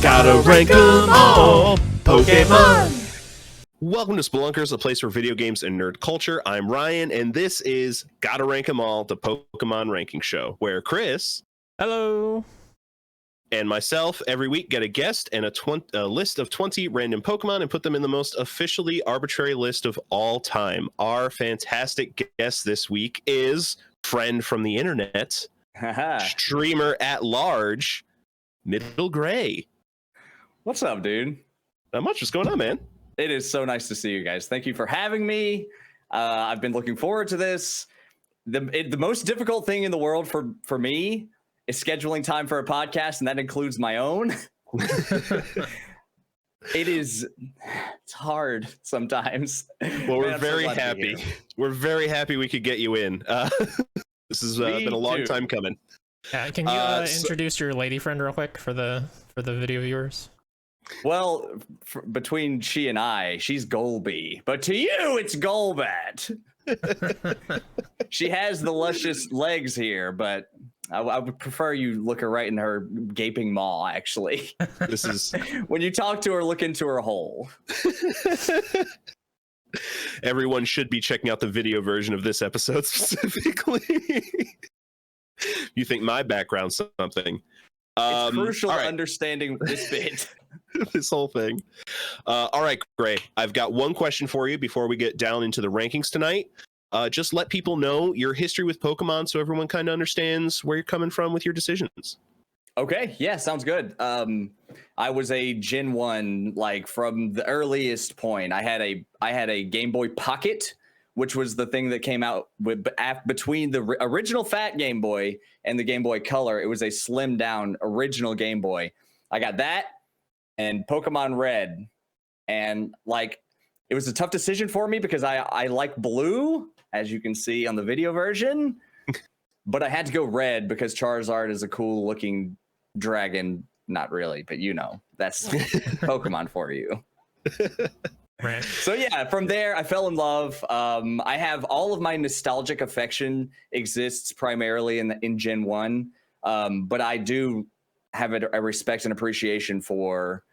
Gotta rank 'em all, Pokémon! Welcome to Spelunkers, a place for video games and nerd culture. I'm Ryan, and this is Gotta Rank 'em All, the Pokemon ranking show, where Chris... Hello! And myself, every week, get a guest and a list of 20 random Pokemon and put them in the most officially arbitrary list of all time. Our fantastic guest this week is friend from the internet, streamer at large, MiddleGray. What's up, dude? Not much. What's going on, man? It is so nice to see you guys. Thank you for having me. I've been looking forward to this. The most difficult thing in the world for me is scheduling time for a podcast, and that includes my own. It's hard sometimes. Well, we're very happy. We're very happy we could get you in. This has been a long time coming. Yeah, can you introduce your lady friend real quick for the video viewers? Well, between she and I, she's Golby, but to you, it's Golbat. She has the luscious legs here, but I would prefer you look her right in her gaping maw, actually. This is when you talk to her, look into her hole. Everyone should be checking out the video version of this episode specifically. You think my background's something? It's crucial to understanding this bit. This whole thing. All right, Gray. I've got one question for you before we get down into the rankings tonight. Just let people know your history with Pokemon so everyone kind of understands where you're coming from with your decisions. Okay, yeah, sounds good. I was a Gen 1, like from the earliest point. I had a Game Boy Pocket, which was the thing that came out between the original fat Game Boy and the Game Boy Color. It was a slimmed down original Game Boy. I got that and Pokemon Red. And like, it was a tough decision for me because I like blue, as you can see on the video version. But I had to go red because Charizard is a cool looking dragon. Not really, but you know, that's Pokemon for you. Right. So yeah, from there I fell in love. I have all of my nostalgic affection exists primarily in Gen 1, but I do have a respect and appreciation for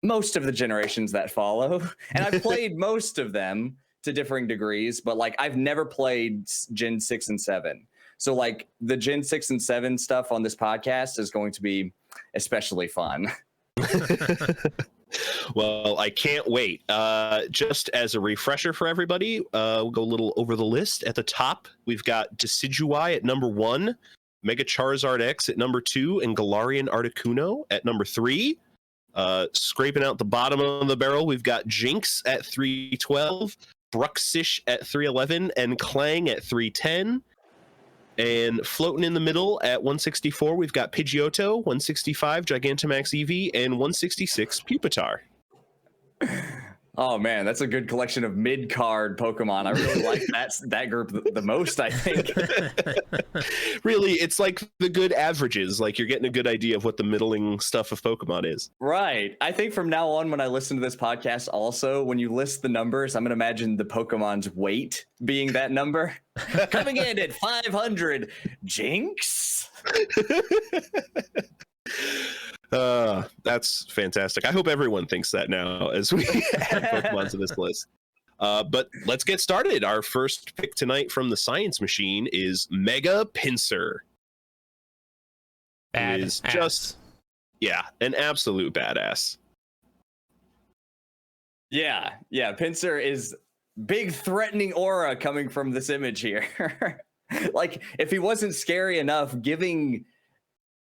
most of the generations that follow, and I've played most of them to differing degrees. But like, I've never played Gen 6 and 7, so like the Gen 6 and 7 stuff on this podcast is going to be especially fun. Well, I can't wait. Just as a refresher for everybody, we'll go a little over the list. At the top, we've got Decidueye at number 1, Mega Charizard X at number 2, and Galarian Articuno at number 3. Scraping out the bottom of the barrel, we've got Jinx at 312, Bruxish at 311, and Clang at 310. And floating in the middle at 164, we've got Pidgeotto, 165, Gigantamax Eevee, and 166, Pupitar. Oh man, that's a good collection of mid-card Pokemon. I really like that group the most, I think. Really, it's like the good averages. Like, you're getting a good idea of what the middling stuff of Pokemon is. Right. I think from now on, when I listen to this podcast, also, when you list the numbers, I'm going to imagine the Pokemon's weight being that number. Coming in at 500, Jinx. That's fantastic. I hope everyone thinks that now as we add Pokemon to this list. But let's get started. Our first pick tonight from the Science Machine is Mega Pinsir. It is just, an absolute badass. Yeah, Pinsir is big threatening aura coming from this image here. Like, if he wasn't scary enough, giving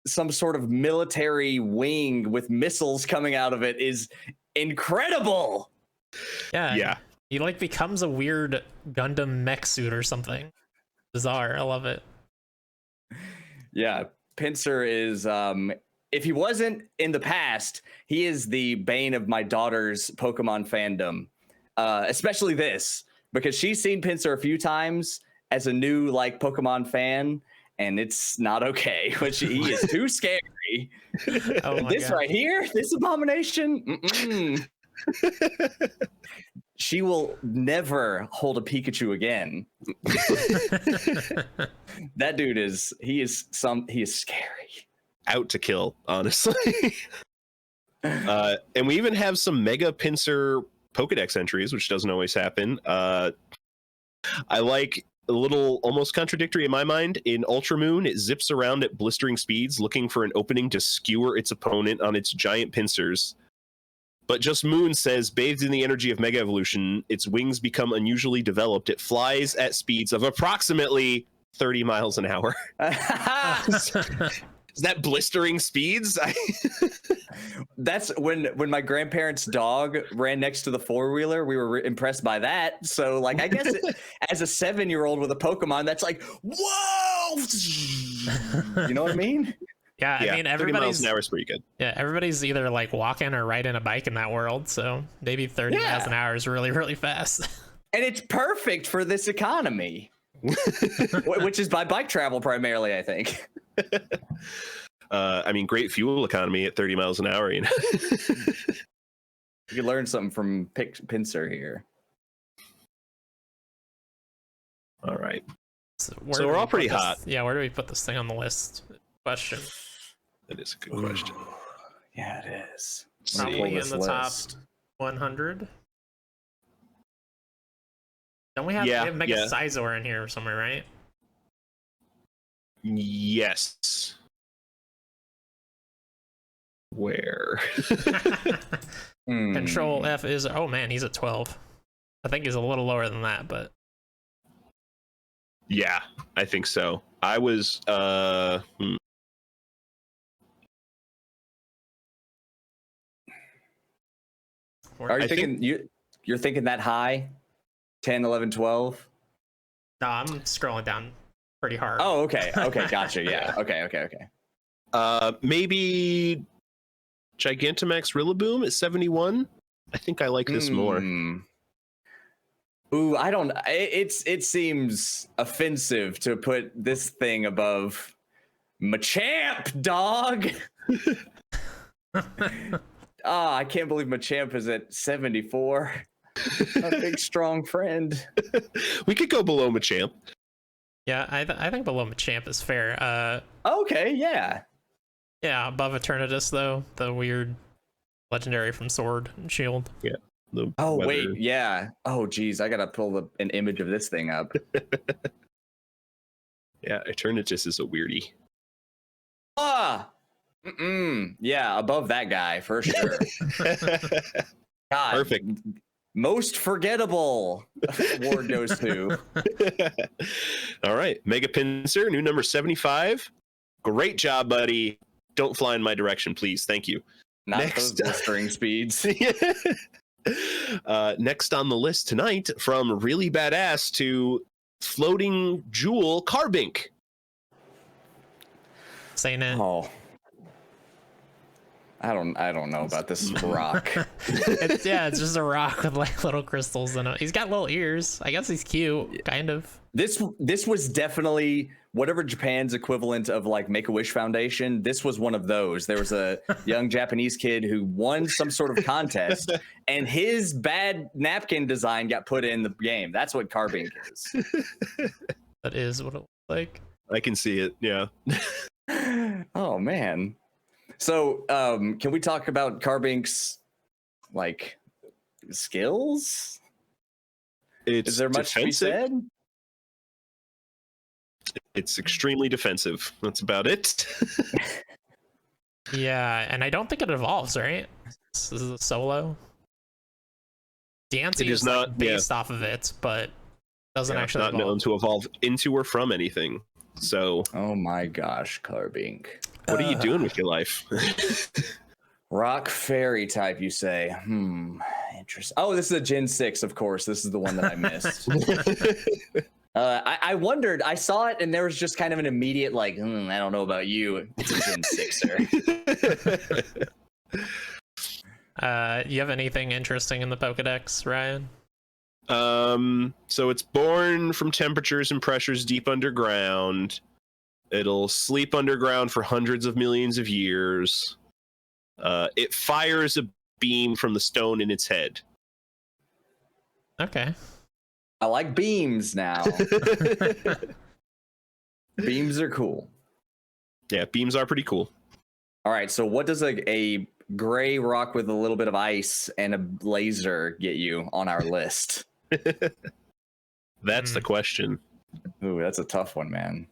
some sort of military wing with missiles coming out of it is incredible. Yeah. He like becomes a weird Gundam mech suit or something. Bizarre. I love it. Yeah, Pinsir is if he wasn't in the past, he is the bane of my daughter's Pokemon fandom. Especially this, because she's seen Pinsir a few times as a new like Pokemon fan, and it's not okay, which he is too scary. Oh this God. Right here, this abomination, she will never hold a Pikachu again. That dude is scary. Out to kill, honestly. And we even have some Mega Pincer Pokedex entries, which doesn't always happen. I like a little almost contradictory in my mind. In Ultra Moon, it zips around at blistering speeds looking for an opening to skewer its opponent on its giant pincers. But Just Moon says, bathed in the energy of Mega Evolution, its wings become unusually developed. It flies at speeds of approximately 30 miles an hour. Is that blistering speeds? That's when my grandparents' dog ran next to the four-wheeler. We were impressed by that. So, like, I guess as a 7-year-old with a Pokemon, that's like, whoa! You know what I mean? Yeah, I mean, 30 miles an hour is pretty good. Yeah, everybody's either like walking or riding a bike in that world. So maybe 30 miles an hour is really, really fast. And it's perfect for this economy, which is by bike travel primarily, I think. I mean, great fuel economy at 30 miles an hour, you know. You learned something from Pincer here. All right. So we're all pretty hot. Yeah, where do we put this thing on the list? Question. That is a good question. Yeah, it is. Probably in the top 100. Don't we have, we have Mega Sizor in here somewhere, right? Yes. Where? Control F is, oh man, he's at 12. I think he's a little lower than that, but yeah, I think so. I was Are you thinking you're thinking that high? 10, 11, 12? No, I'm scrolling down pretty hard. Oh, okay. Okay, gotcha. Yeah. Okay. Maybe Gigantamax Rillaboom at 71. I think I like this more. Ooh, I don't. It seems offensive to put this thing above Machamp, dog. I can't believe Machamp is at 74. A big, strong friend. We could go below Machamp. Yeah, I think below Machamp is fair. Okay, yeah. Yeah, above Eternatus, though. The weird legendary from Sword and Shield. Yeah. Wait, yeah. Oh, geez, I gotta pull an image of this thing up. Yeah, Eternatus is a weirdie. Yeah, above that guy, for sure. God, perfect. Most forgettable award goes to. All right, Mega Pincer, new number 75. Great job, buddy. Don't fly in my direction, please. Thank you. Not those blistering speeds. Next on the list tonight, from really badass to floating jewel, Carbink. Saying it. Oh. I don't know about this rock. It's just a rock with like little crystals in it. He's got little ears. I guess he's cute, kind of. This was definitely whatever Japan's equivalent of like Make-A-Wish Foundation. This was one of those. There was a young Japanese kid who won some sort of contest, and his bad napkin design got put in the game. That's what Carbink is. That is what it looks like. I can see it. Yeah. Oh man. So, can we talk about Carbink's like skills? Is there much to be said? It's extremely defensive. That's about it. Yeah, and I don't think it evolves, right? This is a solo. Dancy is not based off of it, but doesn't actually not known to evolve into or from anything. So, oh my gosh, Carbink. What are you doing with your life? Rock fairy type, you say? Interesting. Oh, this is a Gen 6, of course. This is the one that I missed. I wondered. I saw it, and there was just kind of an immediate, like, I don't know about you. It's a Gen 6er. You have anything interesting in the Pokedex, Ryan? So it's born from temperatures and pressures deep underground. It'll sleep underground for hundreds of millions of years. It fires a beam from the stone in its head. Okay. I like beams now. Beams are cool. Yeah, beams are pretty cool. All right, so what does a gray rock with a little bit of ice and a laser get you on our list? That's the question. Ooh, that's a tough one, man.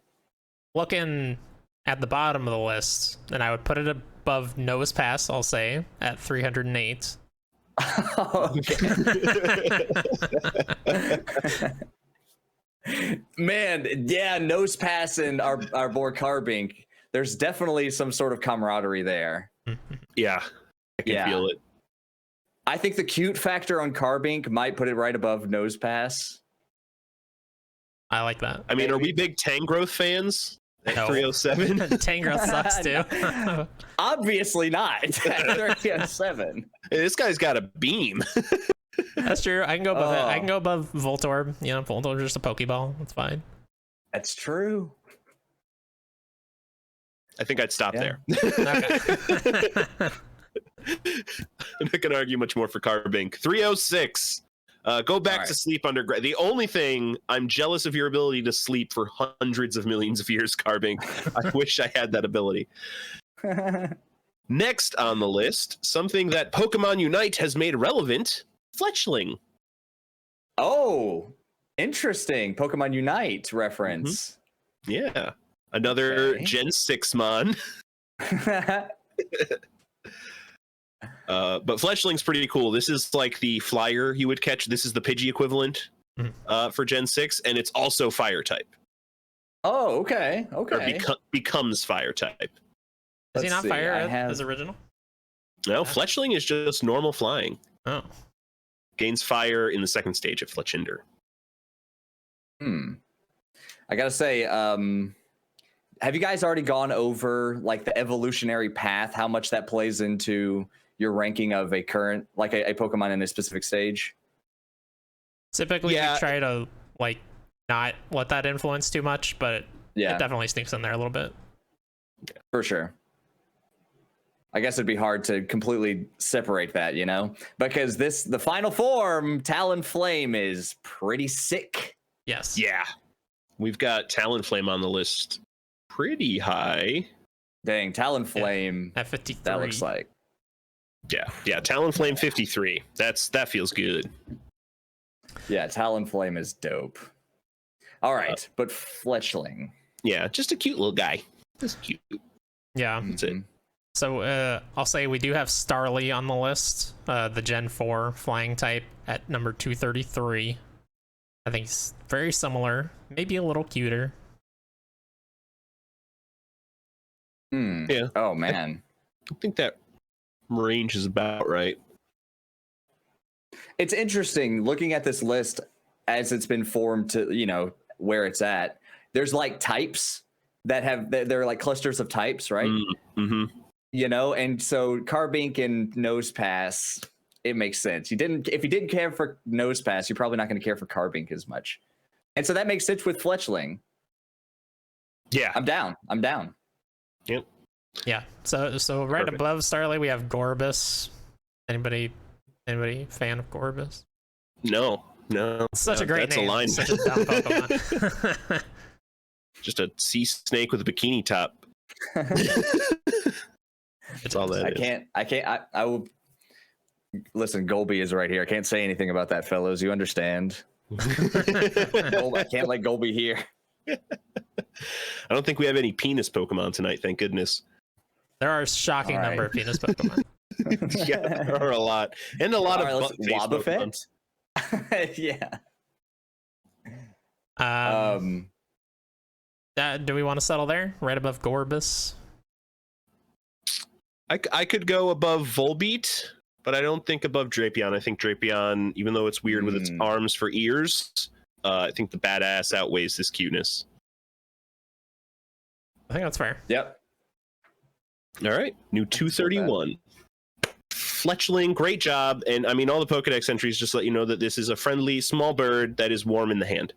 Looking at the bottom of the list, and I would put it above Nose Pass, I'll say, at 308. Man, yeah, Nose Pass and our boy Carbink. There's definitely some sort of camaraderie there. Yeah, I can feel it. I think the cute factor on Carbink might put it right above Nose Pass. I like that. I mean, are we big Tangrowth fans? At No. 307? Tangrowth sucks too. Obviously not. At 307. Hey, this guy's got a beam. That's true. I can go above it. I can go above Voltorb. You know, Voltorb's just a Pokeball. That's fine. That's true. I think I'd stop there. Okay. I'm not going to argue much more for Carbink. 306. Go back to sleep underground. The only thing I'm jealous of your ability to sleep for hundreds of millions of years, Carbink. I wish I had that ability. Next on the list, something that Pokemon Unite has made relevant, Fletchling. Oh, interesting. Pokemon Unite reference. Yeah. Another Okay. Gen 6 mon. But Fletchling's pretty cool. This is like the flyer you would catch. This is the Pidgey equivalent for Gen 6, and it's also fire type. Oh, okay. Okay. Or becomes fire type. Is he not fire I have- as original? No, Fletchling is just normal flying. Oh. Gains fire in the second stage of Fletchinder. I gotta say, have you guys already gone over like the evolutionary path, how much that plays into your ranking of a current, like a Pokemon in a specific stage? Typically, Yeah. we try to like not let that influence too much, but Yeah, it definitely sneaks in there a little bit. for sure. I guess it'd be hard to completely separate that, you know, because the final form, Talonflame, is pretty sick. Yes. Yeah. We've got Talonflame on the list pretty high. Dang, Talonflame. At 53. That looks like. Yeah. Talonflame 53. That feels good. Yeah, Talonflame is dope. All right, but Fletchling. Yeah, just a cute little guy. Just cute. Yeah. That's it. So I'll say we do have Starly on the list, the Gen 4 flying type at number 233. I think it's very similar, maybe a little cuter. Yeah. Oh man. I think that range is about right. It's interesting looking at this list as it's been formed to, you know, where it's at. There's like types that have, they're like clusters of types, right? Mm-hmm. You know, and so Carbink and Nose Pass, it makes sense. If you didn't care for Nose Pass, you're probably not going to care for Carbink as much. And so that makes sense with Fletchling. Yeah. I'm down. Yep. Yeah. So right Perfect. above Starly we have Gorbis. Anybody fan of Gorbis? No. Such a great that's name. A line. Such a dumb Pokemon. Just a sea snake with a bikini top. That's all that is. I will listen. Golby is right here. I can't say anything about that, fellows. You understand? I can't let Golby here. I don't think we have any penis Pokemon tonight, thank goodness. There are a shocking All right. number of penis Pokemon. Yeah, there are a lot. And a lot All right, of let's- butt-faced Pokemon. Wobbuffet? Yeah. Do we want to settle there? Right above Gorbis? I could go above Volbeat, but I don't think above Drapion. I think Drapion, even though it's weird with its arms for ears, I think the badass outweighs this cuteness. I think that's fair. Yep. All right, new 231. Fletchling, great job. And I mean, all the Pokedex entries just let you know that this is a friendly small bird that is warm in the hand.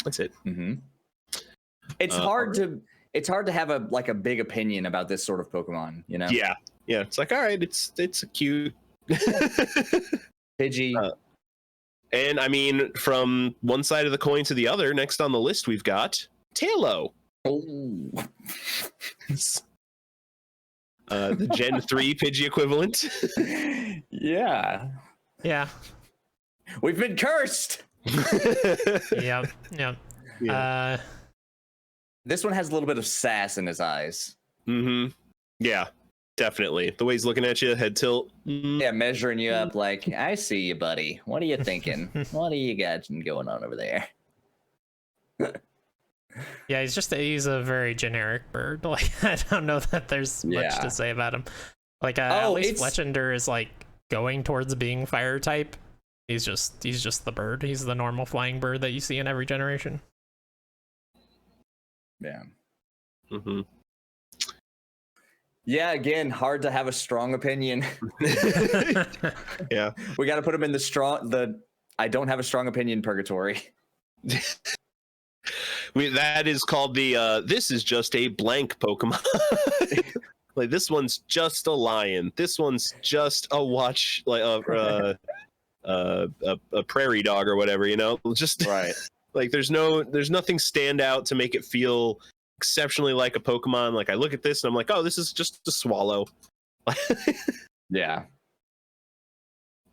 That's it. Mm-hmm. It's hard to have a big opinion about this sort of Pokemon, you know? Yeah. It's like, all right, it's a cute Pidgey. And I mean, from one side of the coin to the other, next on the list we've got Tailo. Oh. The Gen 3 Pidgey equivalent. Yeah. Yeah. We've been cursed. Yep. Yep. Yeah. This one has a little bit of sass in his eyes. Mm-hmm. Yeah, definitely. The way he's looking at you, head tilt. Yeah, measuring you up like, I see you, buddy. What are you thinking? What do you got going on over there? Yeah, he's a very generic bird. Like, I don't know that there's much Yeah. to say about him. Like, at least Fletchender is like going towards being fire type. He's just the bird. He's the normal flying bird that you see in every generation. Yeah. Mm-hmm. Yeah, again, hard to have a strong opinion. Yeah. We got to put him in the I don't have a strong opinion purgatory. That is called the this is just a blank Pokemon. Like, this one's just a lion. This one's just a a prairie dog or whatever, you know? Just Right. like there's nothing stand out to make it feel exceptionally like a Pokemon. Like, I look at this and I'm like, oh, this is just a swallow. Yeah.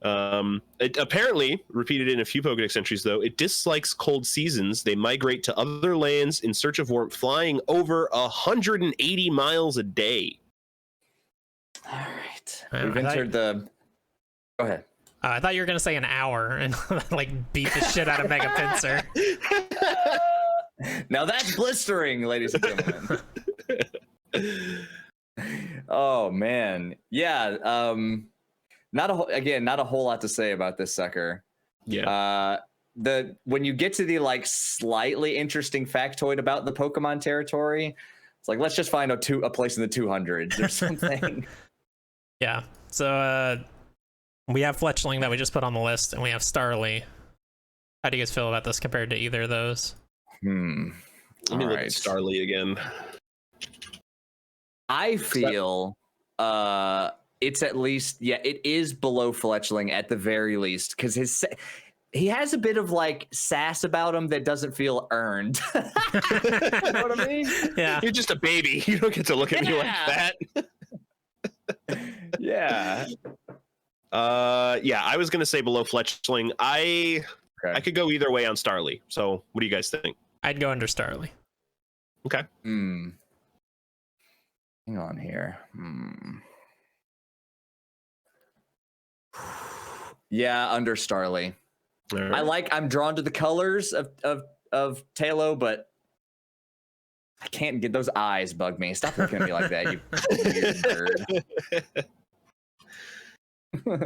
It apparently, repeated in a few Pokedex entries though, it dislikes cold seasons. They migrate to other lands in search of warmth, flying over 180 miles a day. All right. Yeah, We've entered the. Go ahead. I thought you were gonna say an hour and like beat the shit out of Mega Pinsir. Now that's blistering, ladies and gentlemen. Oh man, yeah. Not a whole lot to say about this sucker. Yeah. When you get to the like slightly interesting factoid about the Pokemon territory, it's like, let's just find a place in the 200s or something. Yeah. So we have Fletchling that we just put on the list, and we have Starly. How do you guys feel about this compared to either of those? Let me look at Starly again. I feel it's at least, yeah, it is below Fletchling at the very least, because he has a bit of like sass about him that doesn't feel earned. You know what I mean? Yeah. You're just a baby. You don't get to look at me like that. Yeah. Yeah, I was gonna say below Fletchling. I could go either way on Starly. So what do you guys think? I'd go under Starly. Okay. Hang on here. Yeah, under Starly. Right. I'm drawn to the colors of Talo, but I can't get those eyes bug me. Stop looking at me like that, you weird bird.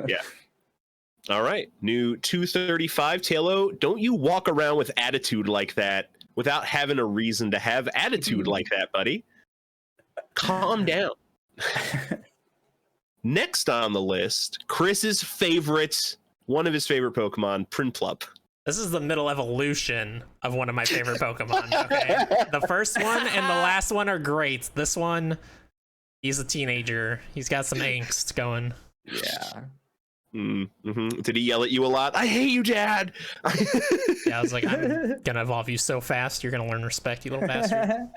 Yeah. All right. New 235 Talo. Don't you walk around with attitude like that without having a reason to have attitude like that, buddy. Calm down. Next on the list, Chris's favorite, one of his favorite Pokemon, Prinplup. This is the middle evolution of one of my favorite Pokemon. Okay, the first one and the last one are great. This one, he's a teenager. He's got some angst going. Yeah. Mm-hmm. Did he yell at you a lot? I hate you, Dad. Yeah, I was like, I'm gonna evolve you so fast, you're gonna learn respect, you little bastard.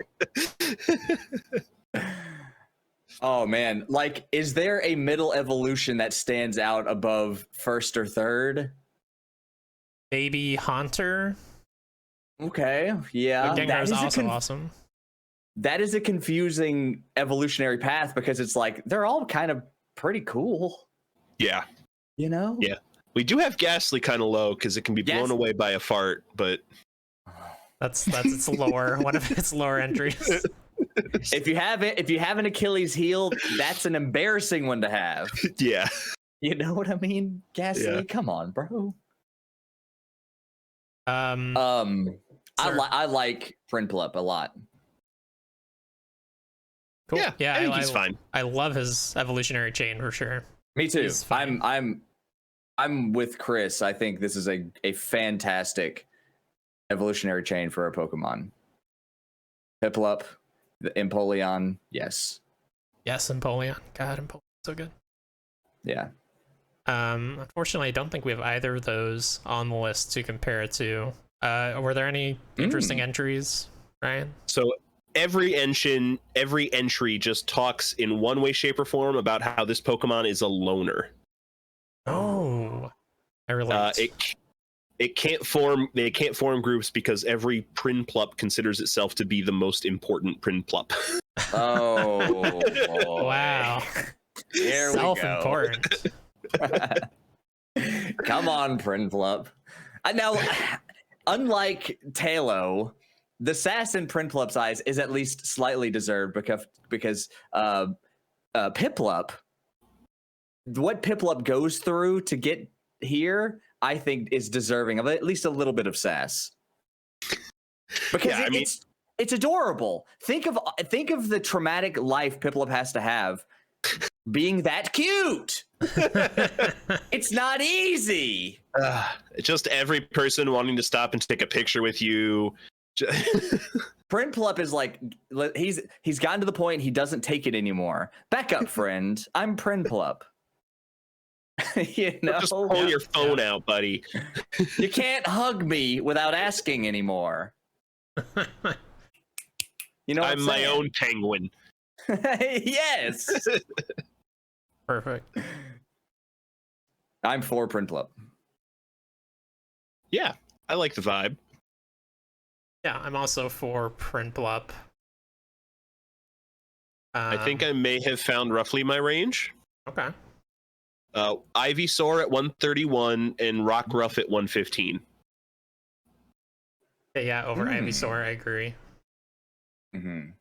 Oh man, like, is there a middle evolution that stands out above first or third? Baby Haunter. Okay, yeah, Gengar is also awesome. That is a confusing evolutionary path because it's like they're all kind of pretty cool. Yeah. You know? Yeah. We do have Ghastly kind of low because it can be blown away by a fart, but that's its lore. One of its lore entries. If you have an Achilles heel, that's an embarrassing one to have. Yeah. You know what I mean? Ghastly, Yeah. come on, bro. Sir. I like Prinplup a lot. Cool. Yeah, I think he's fine. I love his evolutionary chain for sure. Me too. He's fine. I'm with Chris. I think this is a fantastic evolutionary chain for a Pokemon. Piplup, the Empoleon, yes. Yes, Empoleon. God, Empoleon, so good. Yeah. Unfortunately, I don't think we have either of those on the list to compare it to. Were there any interesting entries, Ryan? So every entry just talks in one way, shape, or form about how this Pokemon is a loner. Oh, I relate. They can't form groups because every Prinplup considers itself to be the most important Prinplup. Oh, boy. Wow. Here we go. Self-important. Come on, Prinplup. Now, unlike Talo, the sass in Prinplup's eyes is at least slightly deserved because Piplup, what Piplup goes through to get here, I think is deserving of at least a little bit of sass. Because it's adorable. Think of the traumatic life Piplup has to have being that cute. It's not easy. Just every person wanting to stop and take a picture with you. Prinplup is like, he's gotten to the point he doesn't take it anymore. Back up, friend. I'm Prinplup. You know, just pull your phone out, buddy. You can't hug me without asking anymore. You know, I'm my own penguin. Yes. Perfect. I'm for Prinplup. Yeah, I like the vibe. Yeah, I'm also for Prinplup. I think I may have found roughly my range. Okay. Ivysaur at 131 and Rockruff at 115. Yeah, over Ivysaur, I agree. Mm-hmm.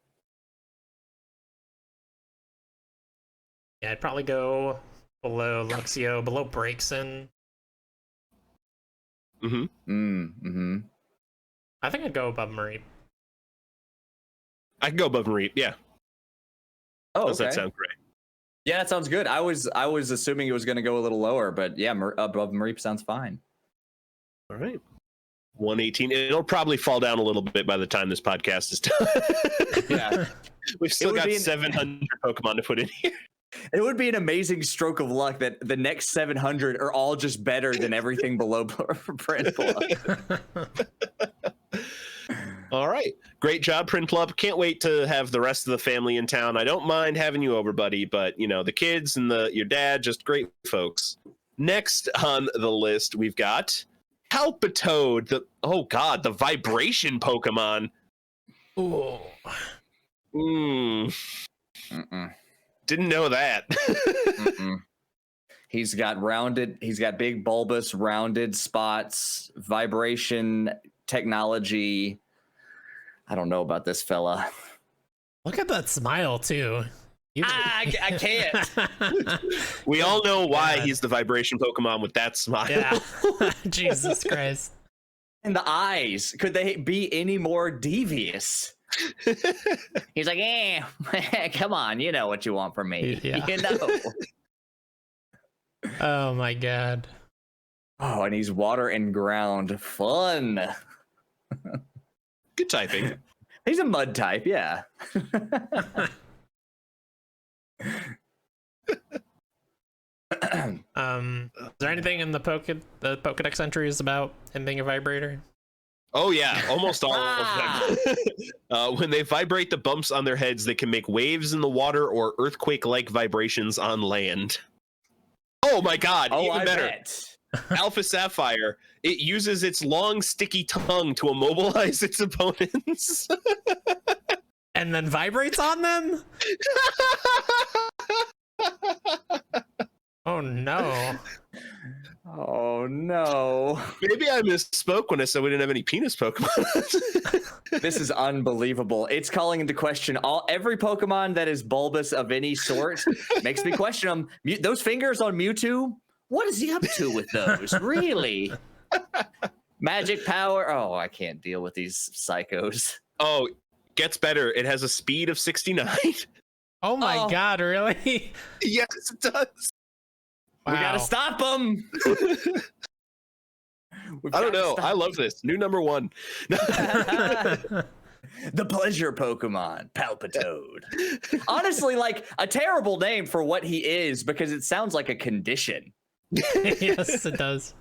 Yeah, I'd probably go below Luxio, below Braixen. I think I'd go above Mareep. I can go above Mareep, yeah. Oh, Does okay. that sound great? Yeah, that sounds good. I was assuming it was going to go a little lower, but yeah, above Mareep sounds fine. All right. 118. It'll probably fall down a little bit by the time this podcast is done. Yeah. We've still got 700 Pokemon to put in here. It would be an amazing stroke of luck that the next 700 are all just better than everything below Prinplup. All right. Great job, Prinplup. Can't wait to have the rest of the family in town. I don't mind having you over, buddy, but, you know, the kids and your dad, just great folks. Next on the list, we've got Palpitoad, the vibration Pokemon. Ooh. Didn't know that. He's got big bulbous rounded spots, vibration technology. I don't know about this fella. Look at that smile, too. I can't. We all know why he's the vibration Pokemon with that smile. Yeah. Jesus Christ. And the eyes. Could they be any more devious? He's like, come on, you know what you want from me. Yeah. You know. Oh my god. Oh, and he's water and ground. Fun. Good typing. He's a mud type, yeah. Is there anything in the Pokedex entries about him being a vibrator? Oh yeah, almost all of them. When they vibrate the bumps on their heads, they can make waves in the water or earthquake-like vibrations on land. Oh my god, even better. Bet. Alpha Sapphire, it uses its long, sticky tongue to immobilize its opponents. And then vibrates on them? Oh no. Oh no. Maybe I misspoke when I said we didn't have any penis Pokemon. This is unbelievable. It's calling into question every Pokemon that is bulbous of any sort. Makes me question them. Those fingers on Mewtwo, what is he up to with those? Really? Magic power? Oh, I can't deal with these psychos. Oh, gets better. It has a speed of 69. Oh my god, really? Yes, it does. Wow. We gotta stop them. I don't know. I love this. New number one. The pleasure Pokemon, Palpitoad. Honestly, like a terrible name for what he is because it sounds like a condition. Yes, it does.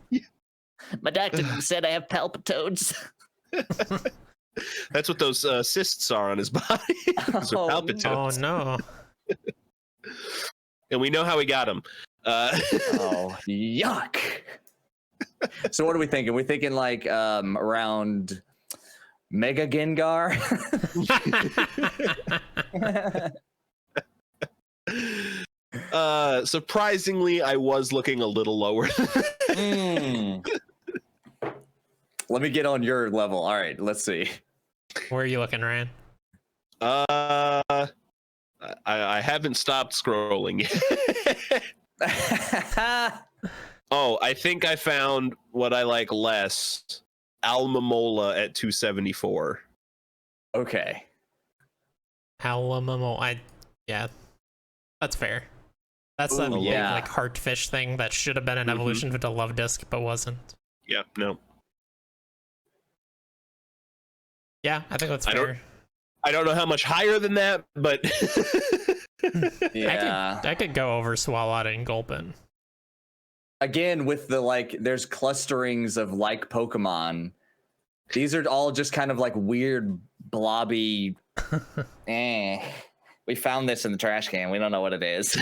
My doctor said I have palpitoads. That's what those cysts are on his body. Those are Oh, palpitones. Oh no. And we know how he got them. Oh, yuck. So what are we thinking? We're thinking like around Mega Gengar. Surprisingly, I was looking a little lower. Let me get on your level. All right, let's see. Where are you looking, Ryan? I haven't stopped scrolling yet. Oh, I think I found what I like less. Almamola at 274. Okay. Alamo. Yeah, that's fair. That's a big, yeah. like heartfish thing that should have been an evolution with a love disc, but wasn't. Yeah, no. Yeah, I think that's fair. I don't know how much higher than that, but Yeah. I could go over Swalot and Gulpin. Again, with the like, there's clusterings of like Pokemon. These are all just kind of like weird, blobby. We found this in the trash can. We don't know what it is.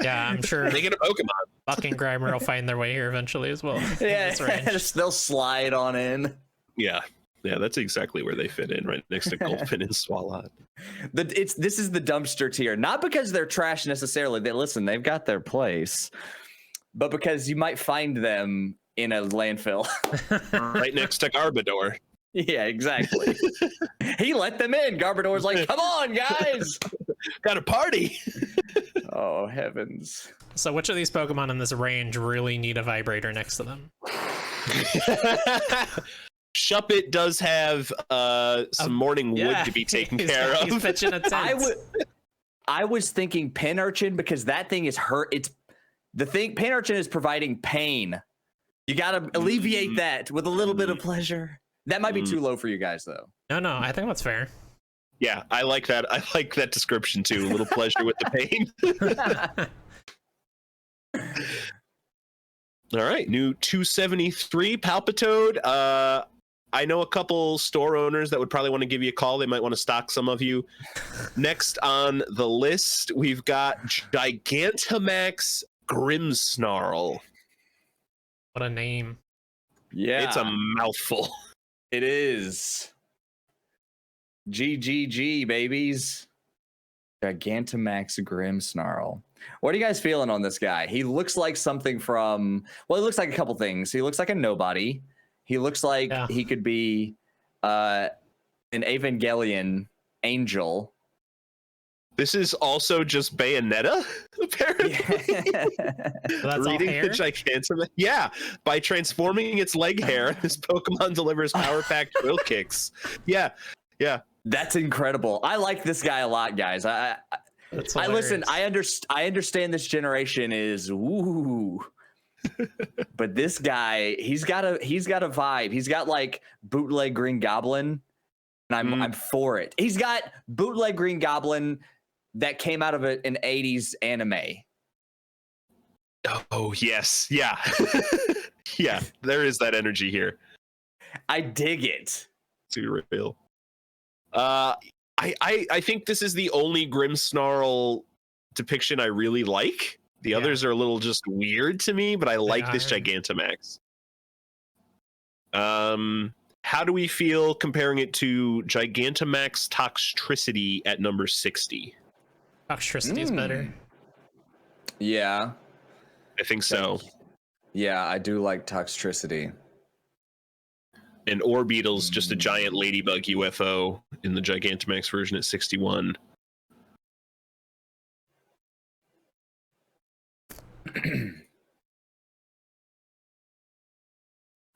Yeah, I'm sure they get a Pokemon. Buck and Grimer will find their way here eventually as well. Yeah, This range. they'll slide on in. Yeah, that's exactly where they fit in, right next to Gulpin and Swalot. This is the dumpster tier, not because they're trash necessarily. They've got their place, but because you might find them in a landfill. Right next to Garbodor. Yeah, exactly. He let them in. Garbodor's like, come on, guys. Got a party. Oh, heavens. So which of these Pokemon in this range really need a vibrator next to them? Shuppet does have some morning wood to be taken care of. He's pitching a tent. I was thinking Pin Urchin because that thing is hurt. Pin Urchin is providing pain. You got to alleviate that with a little bit of pleasure. That might be too low for you guys, though. No, I think that's fair. Yeah, I like that. I like that description too. A little pleasure with the pain. All right, new 273 Palpitoad. I know a couple store owners that would probably want to give you a call. They might want to stock some of you. Next on the list, we've got Gigantamax Grimmsnarl. What a name. Yeah. It's a mouthful. It is. GGG, babies. Gigantamax Grimmsnarl. What are you guys feeling on this guy? He looks like something from... Well, he looks like a couple things. He looks like a nobody. He looks like he could be an Evangelion angel. This is also just Bayonetta, apparently. Yeah. That's Reading all hair? the Gigantamax. Yeah, by transforming its leg hair, this Pokemon delivers power-packed drill kicks. Yeah. That's incredible. I like this guy a lot, guys. I listen. I understand this generation is woo, but this guy, he's got a vibe. He's got like bootleg Green Goblin, and I'm for it. He's got bootleg Green Goblin that came out of an 80s anime. Oh yes, yeah, yeah. There is that energy here. I dig it. Too real. I think this is the only Grimmsnarl depiction I really like. The others are a little just weird to me, but I like this Gigantamax. How do we feel comparing it to Gigantamax Toxtricity at number 60? Toxtricity is better. Yeah. I think so. Yeah, I do like Toxtricity. And Orbeetle's just a giant ladybug UFO in the Gigantamax version at 61.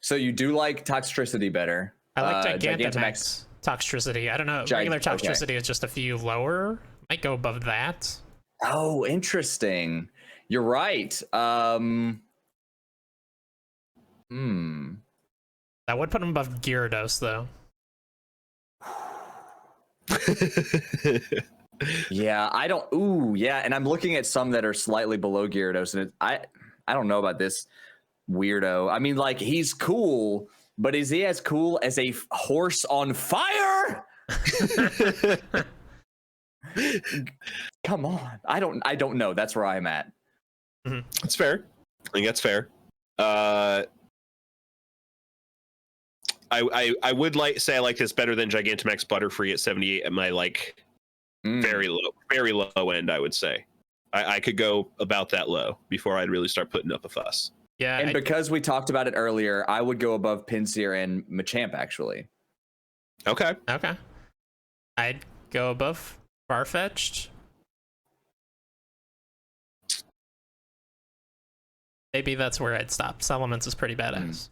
So you do like Toxtricity better. I like Gigantamax Toxtricity. I don't know. Regular Toxtricity is just a few lower. Might go above that. Oh, interesting. You're right. That would put him above Gyarados, though. Yeah, I don't. Ooh, yeah, and I'm looking at some that are slightly below Gyarados, and I don't know about this weirdo. I mean, like, he's cool, but is he as cool as a horse on fire? Come on. I don't know. That's where I'm at. That's fair. I think that's fair. I would say I like this better than Gigantamax Butterfree at 78 at my very low end, I would say. I could go about that low before I'd really start putting up a fuss. Yeah, And because we talked about it earlier, I would go above Pinsir and Machamp, actually. Okay. I'd go above Farfetch'd. Maybe that's where I'd stop. Salamence is pretty badass.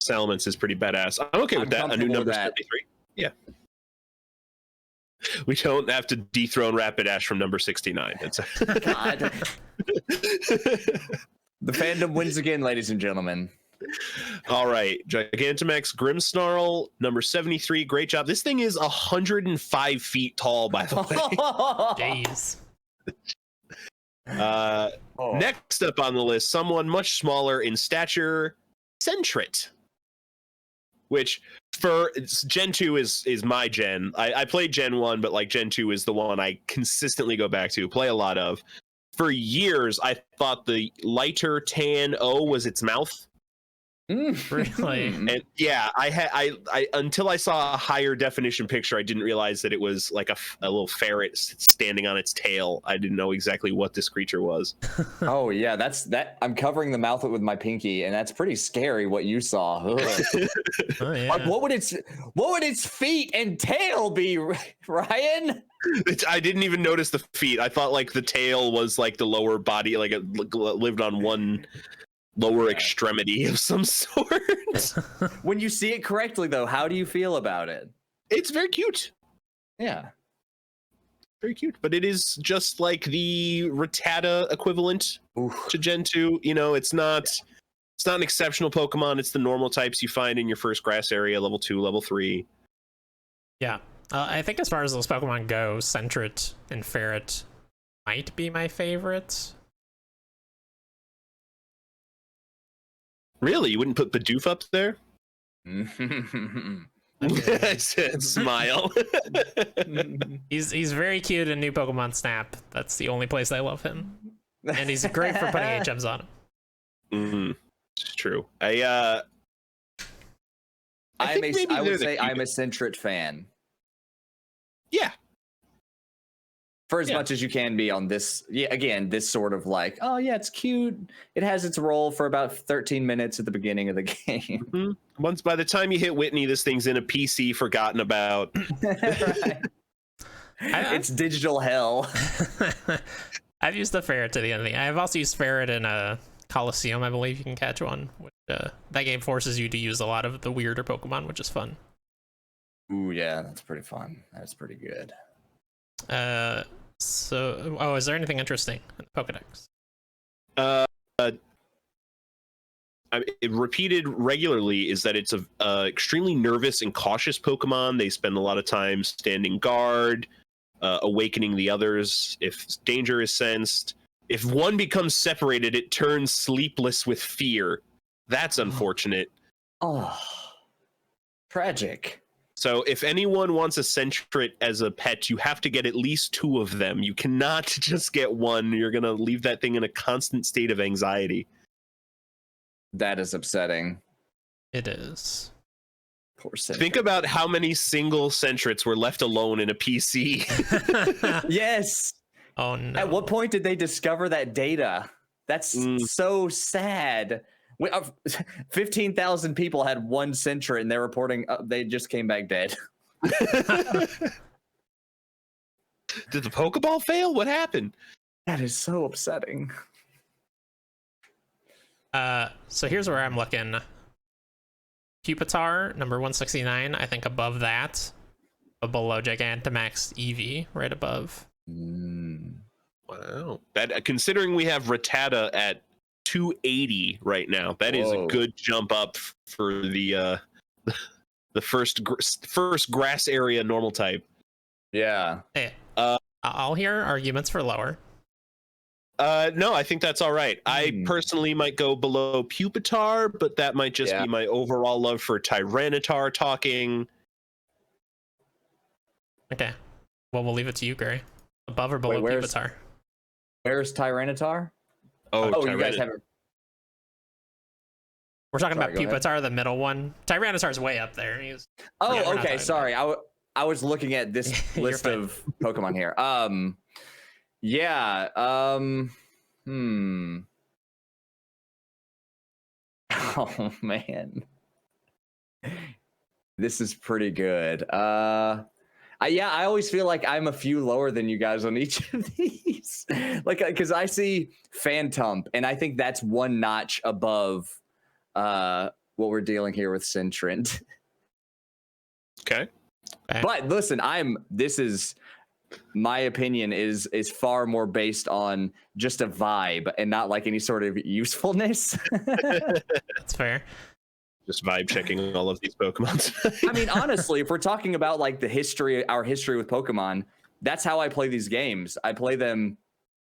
Salamence is pretty badass. I'm okay with that. A new number 73. Yeah. We don't have to dethrone Rapidash from number 69. God. The fandom wins again, ladies and gentlemen. All right. Gigantamax Grimmsnarl, number 73. Great job. This thing is 105 feet tall, by the way. Jeez. Next up on the list, someone much smaller in stature, Sentret. Which for Gen 2 is my gen. I played Gen 1, but Gen 2 is the one I consistently go back to, play a lot of. For years, I thought the lighter tan O was its mouth. Really? And yeah, I until I saw a higher definition picture, I didn't realize that it was like a little ferret standing on its tail. I didn't know exactly what this creature was. Oh yeah, that. I'm covering the mouth with my pinky, and that's pretty scary what you saw. Oh, yeah. Like, what would its feet and tail be, Ryan? I didn't even notice the feet. I thought the tail was the lower body, like it lived on one lower extremity of some sort. When you see it correctly, though, how do you feel about it? It's very cute. Yeah. Very cute. But it is just like the Rattata equivalent to Gen 2. It's not an exceptional Pokemon. It's the normal types you find in your first grass area, level 2, level 3. Yeah. I think as far as those Pokemon go, Sentret and Ferret might be my favorites. Really? You wouldn't put Bidoof up there? I said smile. He's very cute in New Pokemon Snap. That's the only place I love him. And he's great for putting HMs on him. It's true. I would say I'm a Sentret fan. Yeah. For as much as you can be on this, this sort of it's cute. It has its role for about 13 minutes at the beginning of the game. Once by the time you hit Whitney, this thing's in a PC forgotten about. Right. It's digital hell. I've used the Ferret to the end of the game. I've also used Ferret in a Coliseum. I believe you can catch one. That game forces you to use a lot of the weirder Pokemon, which is fun. Ooh, yeah, that's pretty fun. That's pretty good. Is there anything interesting in the Pokedex? Repeated regularly is that it's a extremely nervous and cautious Pokemon. They spend a lot of time standing guard, awakening the others if danger is sensed. If one becomes separated, it turns sleepless with fear. That's unfortunate. Oh, tragic. So if anyone wants a Sentret as a pet, you have to get at least 2 of them. You cannot just get one. You're going to leave that thing in a constant state of anxiety. That is upsetting. It is. Poor Sentret. Think about how many single Sentrets were left alone in a PC. Yes. Oh, no. At what point did they discover that data? That's so sad. 15,000 people had one Sentret, and they're reporting they just came back dead. Did the Pokeball fail? What happened? That is so upsetting. So here's where I'm looking. Pupitar, number 169, I think above that. But below Gigantamax Eevee, right above. Wow. That considering we have Rattata at 280 right now, that is a good jump up for the first grass area normal type. Yeah. Hey, I'll hear arguments for lower. No, I think that's all right. I personally might go below Pupitar, but that might just be my overall love for Tyranitar talking. Okay. Well, we'll leave it to you, Gray. Above or below Pupitar? Where's Tyranitar? Oh, you guys haven't. We're talking about Pupitar, the middle one. Tyranitar's way up there. Okay. Sorry. I was looking at this list of Pokemon here. Oh man. This is pretty good. I always feel like I'm a few lower than you guys on each of these. Like, because I see Phantump, and I think that's one notch above what we're dealing here with Centrant. Okay. But listen, this is my opinion is far more based on just a vibe and not like any sort of usefulness. That's fair. Just vibe checking all of these Pokemon. I mean, honestly, if we're talking about like our history with Pokemon, that's how I play these games. I play them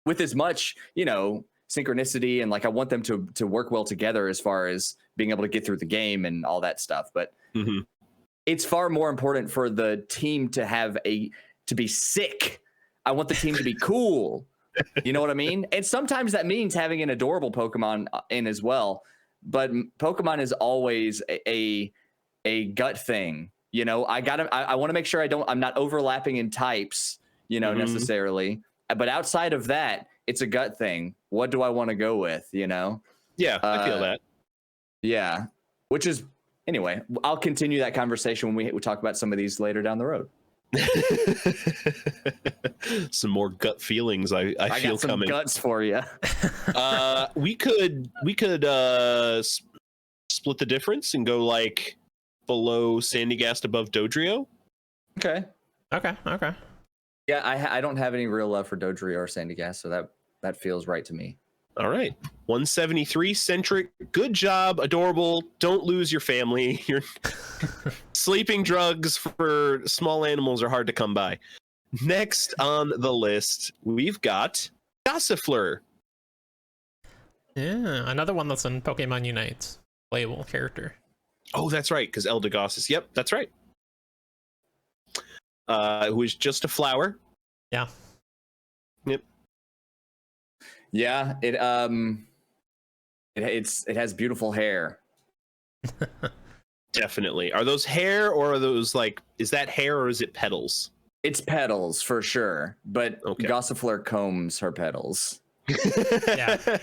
with as much, synchronicity, and like I want them to work well together as far as being able to get through the game and all that stuff. But it's far more important for the team to be sick. I want the team to be cool. You know what I mean? And sometimes that means having an adorable Pokemon in as well. But Pokemon is always a gut thing. I want to make sure I'm not overlapping in types, necessarily. But outside of that, it's a gut thing. What do I want to go with, Yeah, I feel that. Yeah. Which is, anyway, I'll continue that conversation when we talk about some of these later down the road. Some more gut feelings I feel got some coming. Guts for you. We could split the difference and go like below Sandygast, above Dodrio. Okay. Yeah, I don't have any real love for Dodrio or Sandygast, so that feels right to me. All right. 173 centric. Good job. Adorable. Don't lose your family. Your sleeping drugs for small animals are hard to come by. Next on the list, we've got Gossifleur. Yeah, another one that's in Pokemon Unite. Playable character. Oh, that's right, because Eldegoss. Yep, that's right. Who is just a flower. Yeah. Yep. Yeah, it has beautiful hair. Definitely. Are those hair, or are those is that hair, or is it petals? It's petals for sure, but Gossifleur combs her petals. Yeah.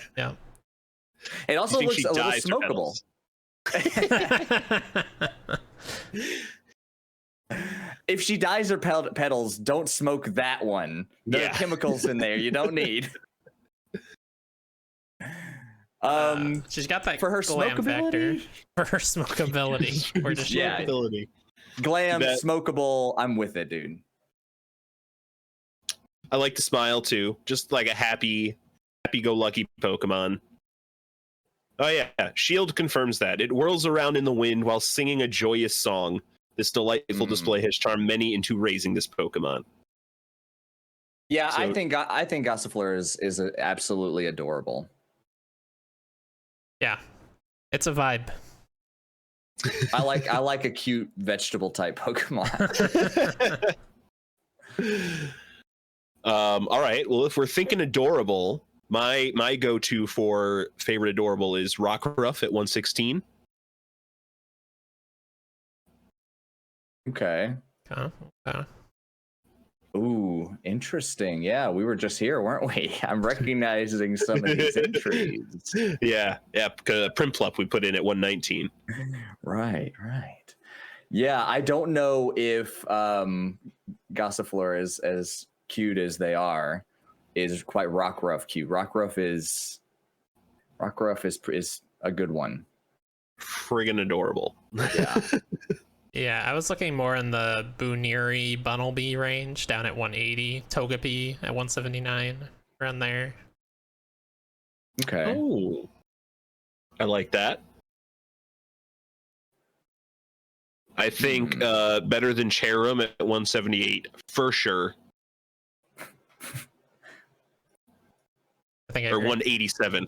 It also looks a little smokable. If she dyes her petals, don't smoke that one. There are chemicals in there you don't need. She's got that for her smokability. For her smokability. Smokability. Glam, smokable. I'm with it, dude. I like to smile too. Just like a happy-go-lucky Pokemon. Oh yeah, Shield confirms that. It whirls around in the wind while singing a joyous song. This delightful display has charmed many into raising this Pokemon. Yeah, so, I think Gossifleur is absolutely adorable. Yeah, it's a vibe. I like a cute vegetable type Pokemon. All right. Well, if we're thinking adorable, my go-to for favorite adorable is Rockruff at 116. Okay. Ooh, interesting. Yeah, we were just here, weren't we? I'm recognizing some of these entries. Yeah. Primplup we put in at 119. Right. Yeah, I don't know if Gossifleur is as cute as they are. Is quite Rockruff cute. Rockruff is a good one. Friggin' adorable. Yeah. Yeah, I was looking more in the Booneri Bunnelby range, down at 180. Togepi at 179, around there. Okay. Oh, I like that. I think better than Cherum at 178 for sure. I think I or agree. 187.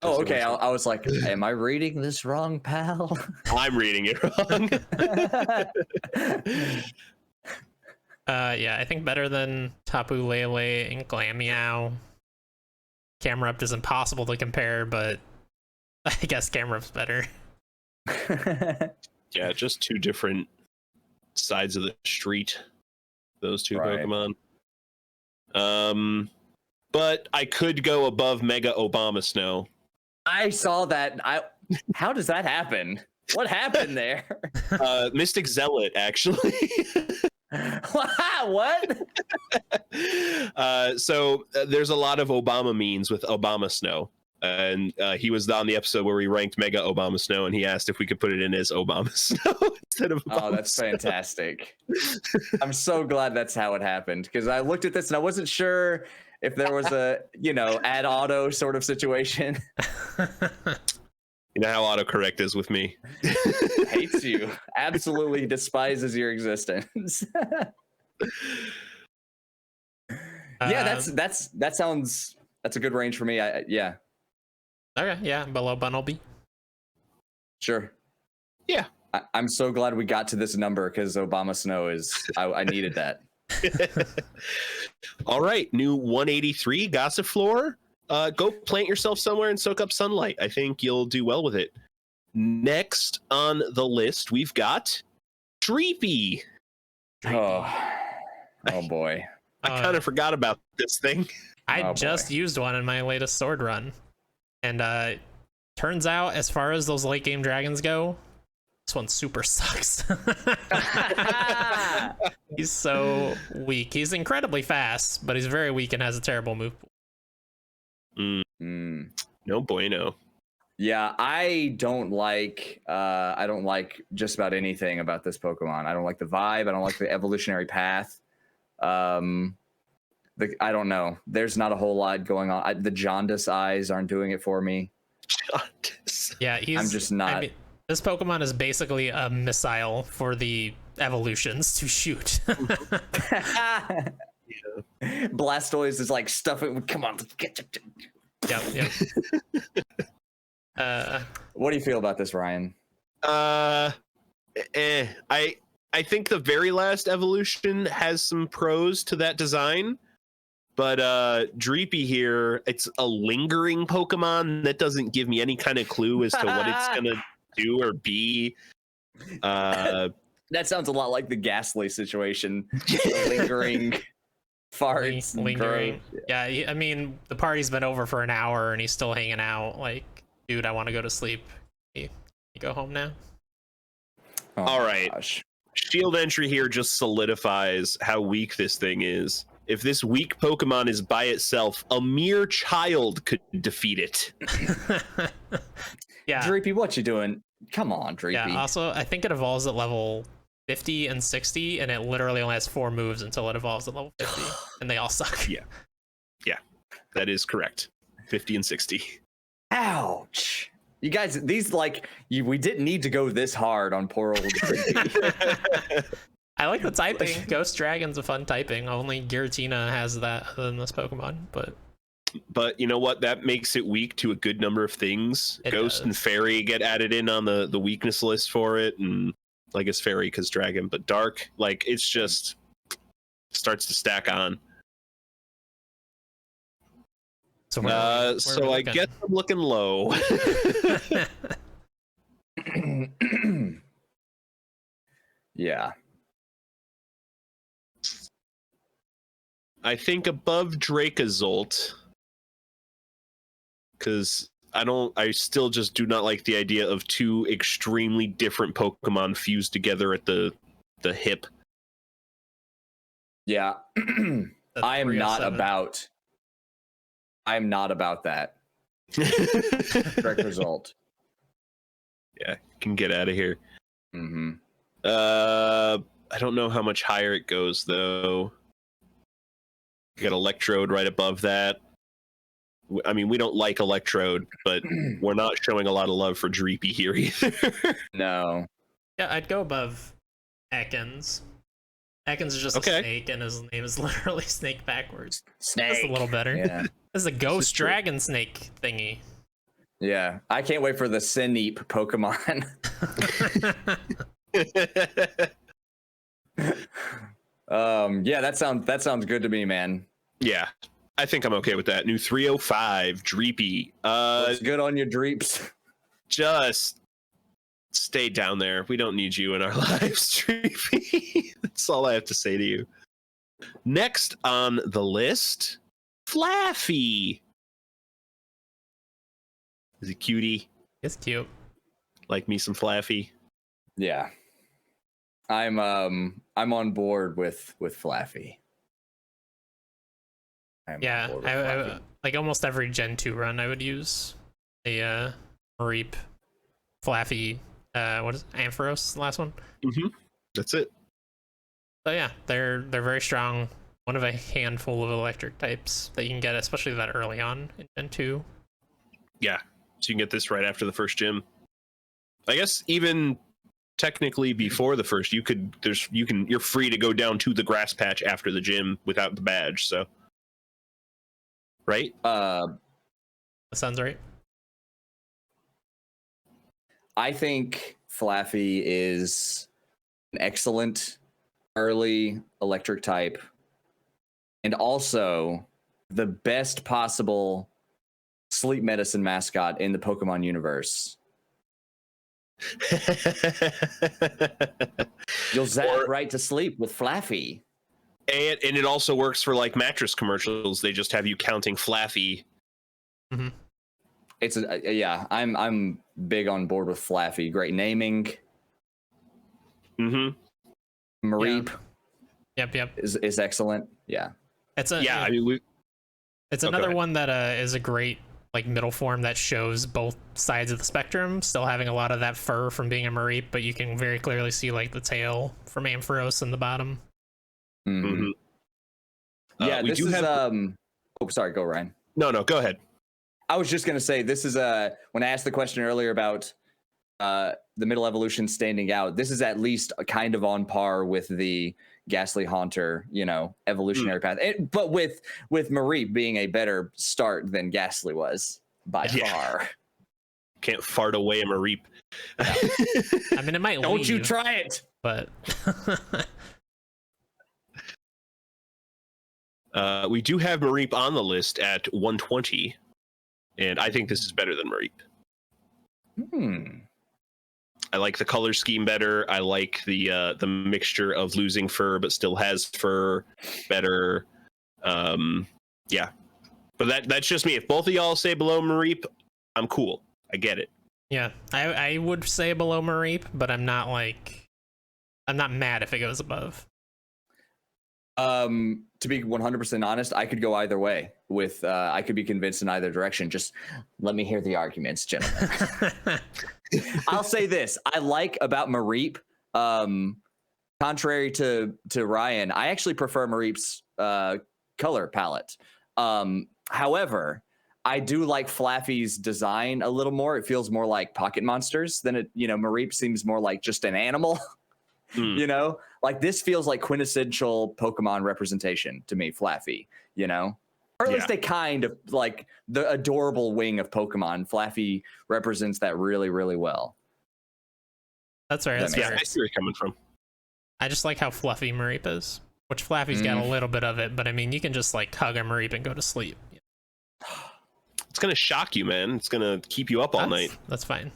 Oh, okay. I was like, am I reading this wrong, pal? I'm reading it wrong. Yeah, I think better than Tapu Lele and Glameow. Camerupt is impossible to compare, but I guess Camerupt's better. Yeah, just two different sides of the street. Those two Right. Pokemon. But I could go above Mega Obama Snow. I saw that. How does that happen? What happened there? Mystic Zealot, actually. What? So there's a lot of Obama memes with Obama Snow. And he was on the episode where we ranked Mega Obama Snow, and he asked if we could put it in as Obama Snow instead of Obama Oh, that's Snow. fantastic. I'm so glad that's how it happened, because I looked at this and I wasn't sure if there was a, add auto sort of situation. You know how autocorrect is with me. Hates you. Absolutely despises your existence. Yeah, that's a good range for me. Yeah, Okay, yeah, below Bunnelby. sure. Yeah. I'm so glad we got to this number, because Obama Snow is, I needed that. All right, new 183 Gossifleur. Go plant yourself somewhere and soak up sunlight. I think you'll do well with it. Next on the list, we've got Dreepy. Oh boy. I kind of forgot about this thing. I Oh, just boy. used one in my latest sword run. And turns out, as far as those late game dragons go, this one super sucks. He's so weak. He's incredibly fast, but he's very weak and has a terrible move pool. No bueno. Yeah, I don't like just about anything about this Pokemon. I don't like the vibe. I don't like the evolutionary path. I don't know. There's not a whole lot going on. The jaundice eyes aren't doing it for me. Jaundice. Yeah, I'm just not. I mean, this Pokemon is basically a missile for the evolutions to shoot. Blastoise is like stuffing. Come on, Yep. What do you feel about this, Ryan? I think the very last evolution has some pros to that design, but Dreepy here, it's a lingering Pokemon that doesn't give me any kind of clue as to what it's gonna do or be. That sounds a lot like the Ghastly situation. Lingering farts. and lingering. growth. Yeah, I mean, the party's been over for an hour and he's still hanging out. Like, dude, I want to go to sleep. You go home now? Oh, All right. gosh. Shield entry here just solidifies how weak this thing is. If this weak Pokemon is by itself, a mere child could defeat it. Yeah. Dreepy, what you doing? Come on, Dreepy. Yeah, also, I think it evolves at level 50 and 60, and it literally only has 4 moves until it evolves at level 50, and they all suck. Yeah. That is correct. 50 and 60. Ouch. You guys, we didn't need to go this hard on poor old Dreepy. I like the typing. Ghost Dragon's a fun typing. Only Giratina has that other than this Pokemon, But you know what? That makes it weak to a good number of things. It Ghost does. and Fairy get added in on the weakness list for it, and I guess Fairy because Dragon, but Dark, like it's just starts to stack on. so where are we So I looking? guess I'm looking low. Yeah. I think above Dracozolt, because I still just do not like the idea of two extremely different Pokemon fused together at the hip. Yeah. That's I am not 307. about that. Correct result. Yeah, can get out of here. Mm-hmm. I don't know how much higher it goes though. You got Electrode right above that. I mean, we don't like Electrode, but we're not showing a lot of love for Dreepy here either. No. Yeah, I'd go above Ekans. Ekans is just Okay. a snake, and his name is literally Snake backwards. Snake. Just a little better. Yeah. This is a ghost dragon snake thingy. Yeah, I can't wait for the Sineep Pokemon. Yeah, that sounds good to me, man. Yeah, I think I'm okay with that. New 305 Dreepy. Looks good on your Dreeps. Just stay down there. We don't need you in our lives, Dreepy. That's all I have to say to you. Next on the list, Flaffy. Is he cutie? It's cute. Like me some Flaffy. Yeah, I'm on board with Flaffy. Yeah, I like almost every Gen 2 run I would use a Mareep, Flaffy, what is it? Ampharos, the last one. Mm-hmm. That's it. So yeah, they're very strong. One of a handful of electric types that you can get, especially that early on in Gen 2. Yeah, so you can get this right after the first gym. I guess even technically before the first, you're free to go down to the grass patch after the gym without the badge. So, right? That sounds right. I think Flaffy is an excellent early electric type, and also the best possible sleep medicine mascot in the Pokemon universe. You'll zap right to sleep with Flaffy. And it also works for like mattress commercials. They just have you counting Flaffy. Mm-hmm. It's yeah, I'm big on board with Flaffy. Great naming. Mm-hmm. Mareep. Yep. Is excellent. Yeah. It's go another ahead. one that is a great like middle form that shows both sides of the spectrum, still having a lot of that fur from being a Mareep, but you can very clearly see like the tail from Ampharos in the bottom. Mm-hmm. Yeah, this is oh, sorry, go Ryan. No, go ahead. I was just gonna say this is when I asked the question earlier about the middle evolution standing out, this is at least kind of on par with the Ghastly Haunter, evolutionary path. But with Mareep being a better start than Ghastly was by far. Can't fart away a Mareep. I mean, it might Don't leave, you try it. but we do have Mareep on the list at 120, and I think this is better than Mareep. I like the color scheme better. I like the mixture of losing fur but still has fur better. Yeah, but that's just me. If both of y'all say below Mareep, I'm cool. I get it. yeah, I would say below Mareep, but I'm not mad if it goes above. To be 100% honest, I could go either way. With I could be convinced in either direction. Just let me hear the arguments, gentlemen. I'll say this: I like about Mareep, contrary to Ryan, I actually prefer Mareep's color palette. However, I do like Flaffy's design a little more. It feels more like Pocket Monsters than it. Mareep seems more like just an animal. Like this feels like quintessential Pokemon representation to me, Flaffy, or at least a kind of like the adorable wing of Pokemon. Flaffy represents that really, really well. That's right. That's Yeah, fair. I see where you're coming from. I just like how fluffy Mareep is, which Flaffy's got a little bit of it, but I mean, you can just like hug a Mareep and go to sleep. It's gonna shock you, man. It's gonna keep you up all night. That's fine.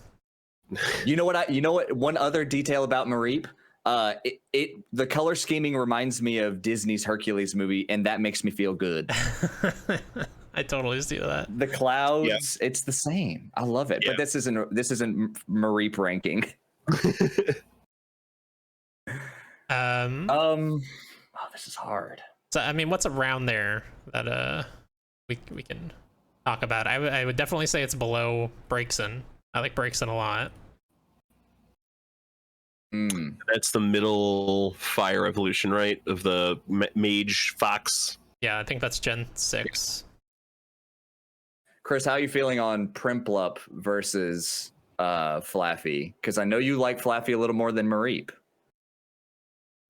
You know what? One other detail about Mareep. The color scheming reminds me of Disney's Hercules movie, and that makes me feel good. I totally see that. The clouds, it's the same. I love it. Yeah. But this isn't Mareep ranking. Oh, this is hard. So I mean, what's around there that we can talk about? I would definitely say it's below Braixen. I like Braixen a lot. That's the middle fire evolution, right? Of the mage fox. Yeah, I think that's Gen 6. Chris, how are you feeling on Primplup versus Flaffy? Because I know you like Flaffy a little more than Mareep.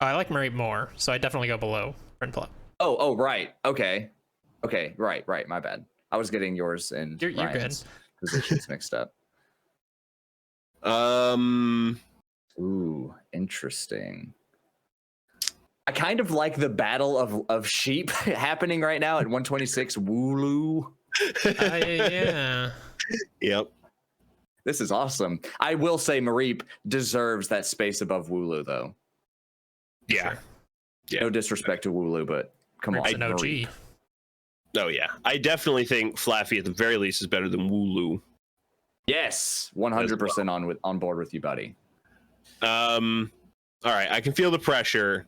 I like Mareep more, so I definitely go below Prinplup. Oh, right. Okay, right. My bad. I was getting yours and You're good. Ryan's positions mixed up. Ooh, interesting. I kind of like the battle of sheep happening right now at 126 Wooloo. Yeah. Yep. This is awesome. I will say Mareep deserves that space above Wooloo, though. Yeah. Sure. Yeah. No disrespect to Wooloo, but come Reap's on. an OG. Mareep. Oh yeah. I definitely think Flaffy at the very least is better than Wooloo. Yes, 100% on board with you, buddy. All right. I can feel the pressure.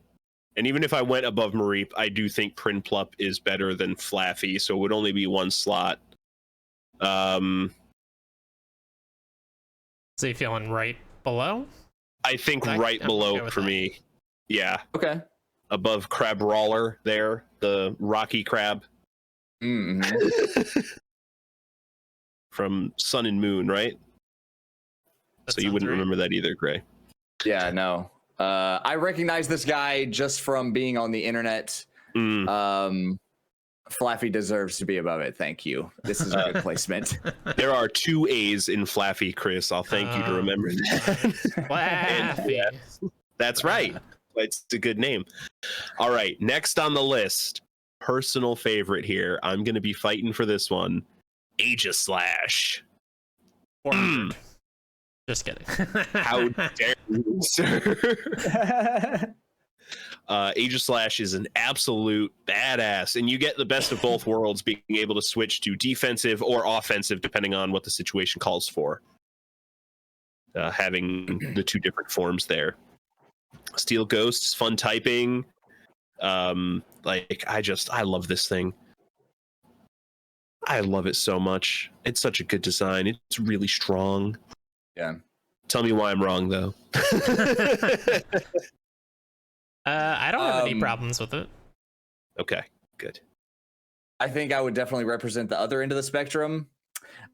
And even if I went above Mareep, I do think Prinplup is better than Flaffy, so it would only be one slot. So you feeling right below? I think I'm right okay below with for that. me. Yeah. Okay. Above Crab Rawler there, the Rocky Crab Mm-hmm. from Sun and Moon, right? That So you sounds wouldn't right. remember that either, Gray. Yeah, no. I recognize this guy just from being on the internet. Flaffy deserves to be above it. Thank you. This is a good placement. There are 2 A's in Flaffy, Chris. I'll thank you to remember that. Flaffy. That's right. It's a good name. All right. Next on the list, personal favorite here. I'm going to be fighting for this one. Aegislash. 400. Just kidding. How dare you, sir? Aegislash is an absolute badass, and you get the best of both worlds, being able to switch to defensive or offensive depending on what the situation calls for. Having the 2 different forms there. Steel Ghost is fun typing. I love this thing. I love it so much. It's such a good design. It's really strong. Yeah. Tell me why I'm wrong, though. I don't have any problems with it. Okay, good. I think I would definitely represent the other end of the spectrum.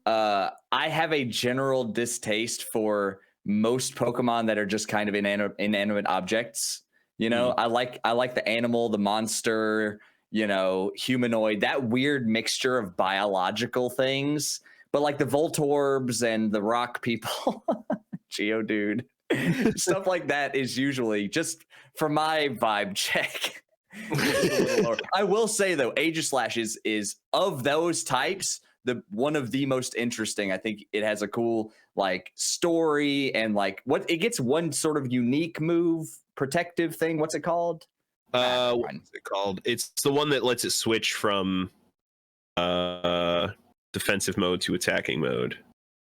I have a general distaste for most Pokemon that are just kind of inanimate objects. You know, I like the animal, the monster, you know, humanoid, that weird mixture of biological things. But like the Voltorbs and the rock people, Geodude, stuff like that is usually just for my vibe check. I will say though, Aegislash is of those types the one of the most interesting. I think it has a cool like story and like what it gets one sort of unique move, protective thing. What's it called? What's it called? It's the one that lets it switch from defensive mode to attacking mode.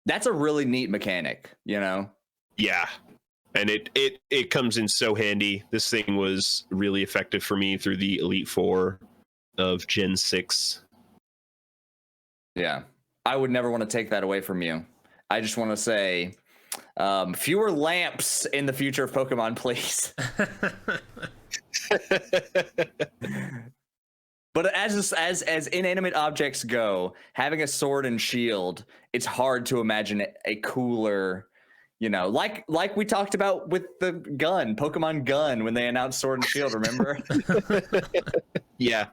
That's a really neat mechanic, you know? Yeah. And it comes in so handy. This thing was really effective for me through the Elite Four of Gen 6. Yeah. I would never want to take that away from you. I just want to say fewer lamps in the future of Pokemon, please. But as inanimate objects go, having a sword and shield, it's hard to imagine a cooler, you know, like we talked about with the gun, Pokemon Gun, when they announced Sword and Shield, remember? Yeah.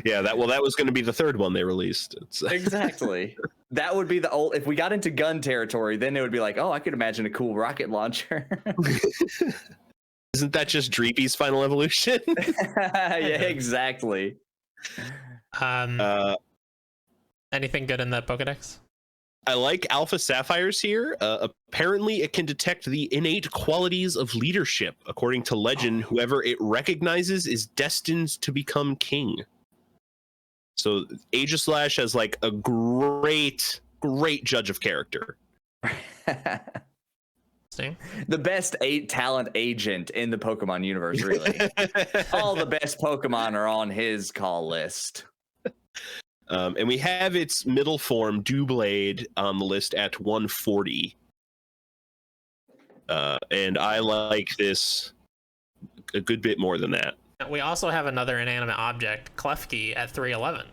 That was going to be the third one they released. Exactly. That would be the old. If we got into gun territory, then it would be like, oh, I could imagine a cool rocket launcher. Isn't that just Dreepy's final evolution? Yeah, exactly. Anything good in the Pokedex? I like Alpha Sapphires here. Apparently, it can detect the innate qualities of leadership. According to legend, whoever it recognizes is destined to become king. So Aegislash has like a great judge of character. The best 8 talent agent in the Pokemon universe, really. All the best Pokemon are on his call list. And we have its middle form, Doublade, on the list at 140. And I like this a good bit more than that. We also have another inanimate object, Klefki, at 311.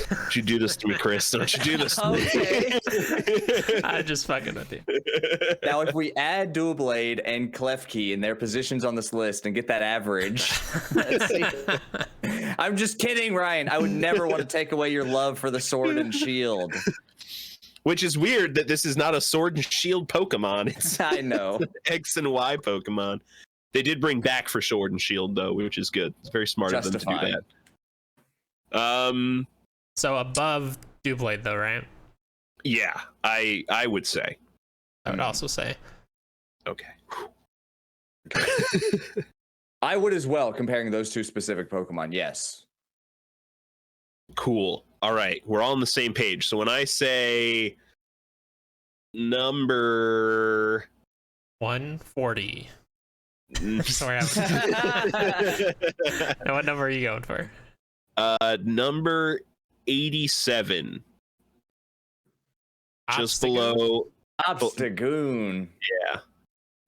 Don't you do this to me, Chris. Don't you do this to me. Okay. I'm just fucking with you. Now, if we add Doublade and Klefki in their positions on this list and get that average, let's see. I'm just kidding, Ryan. I would never want to take away your love for the sword and shield. Which is weird that this is not a sword and shield Pokemon. It's I know. an X and Y Pokemon. They did bring back for sword and shield though, which is good. It's very smart of them to do that. So above Doublade though, right? Yeah, I would say. I would also say. Okay. I would as well, comparing those two specific Pokemon. Yes. Cool. All right, we're all on the same page. So when I say number 140. Sorry, now what number are you going for? Number 87. Just Obstagoon? below Obstagoon.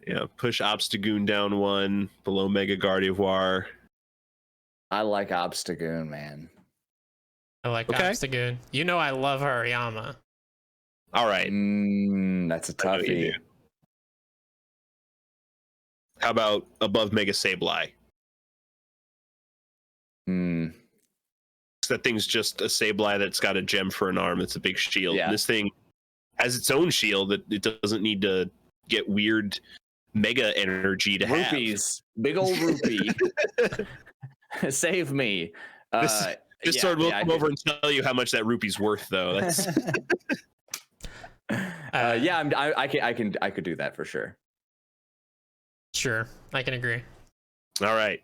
Yeah, push Obstagoon down one, below Mega Gardevoir. I like Obstagoon, man. I like Okay. Obstagoon. You know I love Hariyama. All right. That's a I know you toughie. do. How about above Mega Sableye? That thing's just a Sableye that's got a gem for an arm. It's a big shield. Yeah. And this thing has its own shield that it doesn't need to get weird mega energy to have. Rupees. Big old rupee. Save me. This sword will come over and tell you how much that rupee's worth, though. That's I could do that for sure. Sure, I can agree. all right.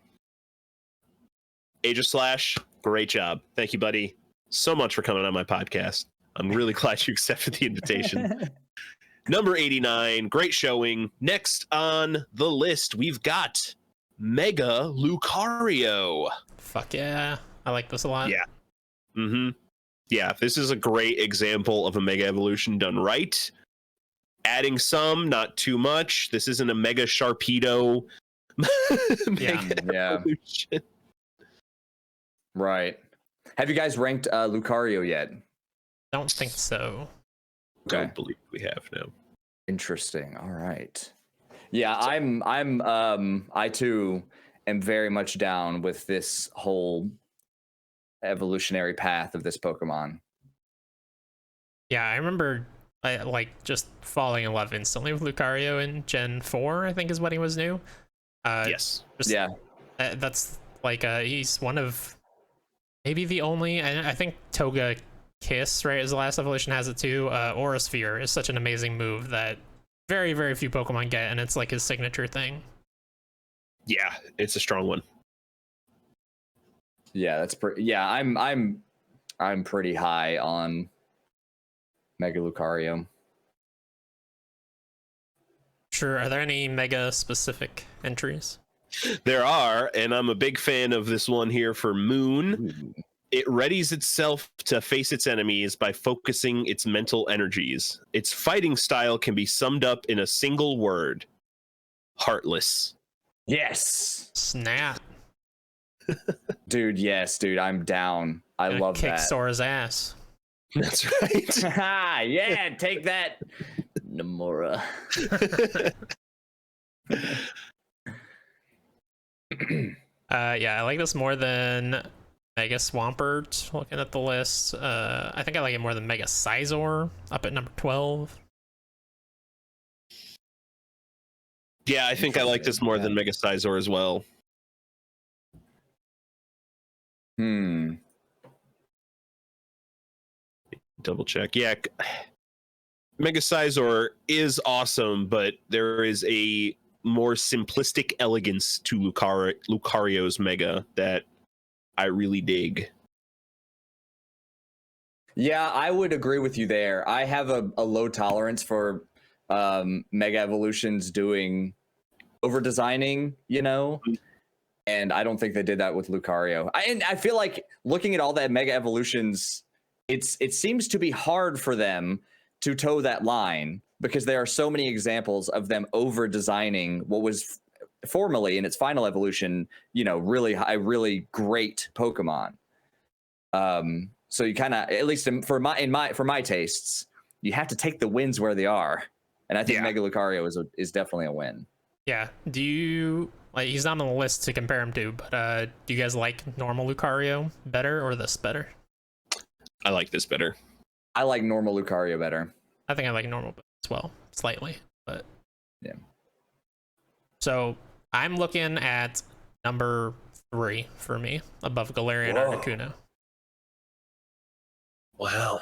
Aegislash, great job. Thank you, buddy, so much for coming on my podcast. I'm really glad you accepted the invitation. Number 89, great showing. Next on the list, we've got Mega Lucario. Fuck yeah, I like this a lot. Yeah. Yeah, this is a great example of a Mega Evolution done right. Adding some, not too much. This isn't a Mega Sharpedo Mega Evolution. Right. Have you guys ranked Lucario yet? Don't think so. Don't believe we have, no. Interesting. All right. Yeah, I too am very much down with this whole evolutionary path of this Pokemon. Yeah, I remember like just falling in love instantly with Lucario in Gen 4, I think is when he was new. Yes. That's like he's one of maybe the only, and I think Toga Kiss, right, as the last evolution has it too. Aura Sphere is such an amazing move that very, very few Pokemon get, and it's like his signature thing. Yeah, it's a strong one. Yeah, that's pretty. Yeah, I'm pretty high on Mega Lucario. Sure. Are there any Mega specific entries? There are, and I'm a big fan of this one here for Moon. It readies itself to face its enemies by focusing its mental energies. Its fighting style can be summed up in a single word: heartless. Yes. Snap. Dude, yes, dude, I'm down. I love Kick that. Sora's ass. That's right. Yeah, take that, Nomura. Yeah, I like this more than Mega Swampert. Looking at the list, I think I like it more than Mega Scizor, up at number 12. Yeah, I think I like this more than Mega Scizor as well. Double check. Yeah, Mega Scizor is awesome, but there is a more simplistic elegance to Lucario's Mega that I really dig. Yeah, I would agree with you there. I have a low tolerance for Mega Evolutions doing over designing, you know, and I don't think they did that with Lucario. I feel like looking at all that Mega Evolutions, it seems to be hard for them to toe that line because there are so many examples of them over designing what was formerly in its final evolution, you know, really great Pokemon. So you kind of, at least for my tastes, you have to take the wins where they are, and I think Mega Lucario is definitely a win. Yeah. Do you like? He's not on the list to compare him to, but do you guys like normal Lucario better or this better? I like this better. I like normal Lucario better. I think I like normal as well, slightly, but yeah. So I'm looking at number 3 for me, above Galarian Articuno. Wow.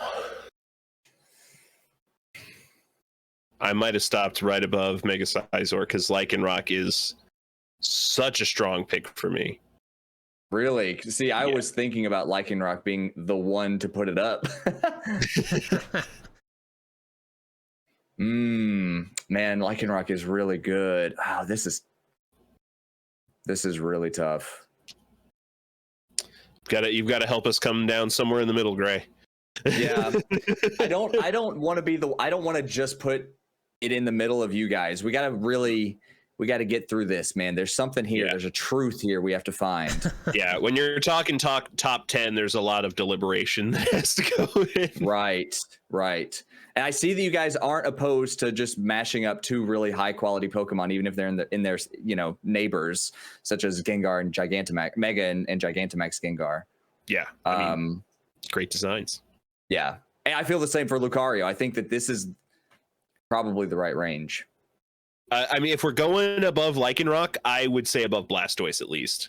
I might have stopped right above Mega Sizor because Lycanroc is such a strong pick for me. Really? See, I was thinking about Lycanroc being the one to put it up. Man, Lycanroc is really good. Wow, this is really tough. You've got to help us come down somewhere in the middle, Gray. Yeah. I don't want to just put it in the middle of you guys. We got to get through this, man. There's something here. Yeah. There's a truth here we have to find. Yeah, when you're talking top 10, there's a lot of deliberation that has to go in. Right. And I see that you guys aren't opposed to just mashing up 2 really high quality Pokemon, even if they're in their neighbors, such as Gengar and Gigantamax, Mega and Gigantamax Gengar. Yeah, I mean, great designs. Yeah, and I feel the same for Lucario. I think that this is probably the right range. I mean, if we're going above Lycanroc, I would say above Blastoise at least.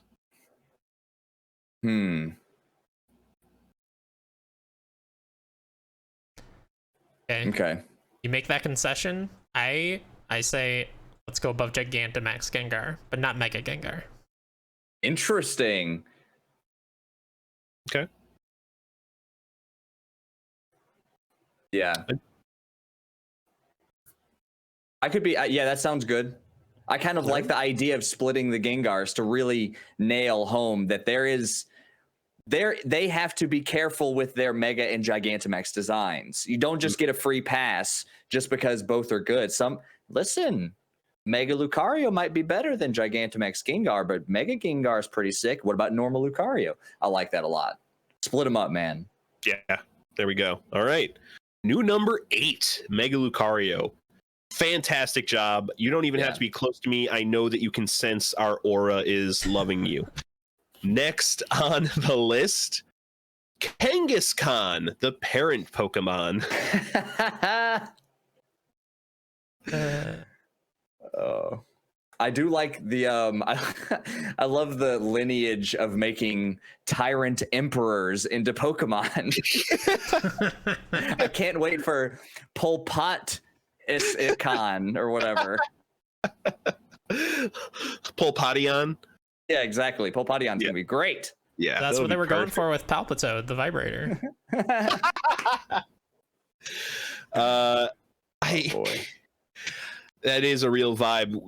Okay. You make that concession. I say let's go above Gigantamax Gengar, but not Mega Gengar. Interesting. Okay. Yeah. I could be, yeah, that sounds good. I kind of like the idea of splitting the Gengars to really nail home that they have to be careful with their Mega and Gigantamax designs. You don't just get a free pass just because both are good. Mega Lucario might be better than Gigantamax Gengar, but Mega Gengar is pretty sick. What about normal Lucario? I like that a lot. Split them up, man. Yeah, there we go. All right. New number 8, Mega Lucario. Fantastic job. You don't even have to be close to me. I know that you can sense our aura is loving you. Next on the list, Kangaskhan, the parent Pokemon. I do like the I love the lineage of making tyrant emperors into Pokemon. I can't wait for Pol Pot Khan or whatever. Polpotion. Yeah, exactly. Polpotion's gonna be great. Yeah, that's what they were going for with Palpitoad, the vibrator. Oh boy. That is a real vibe.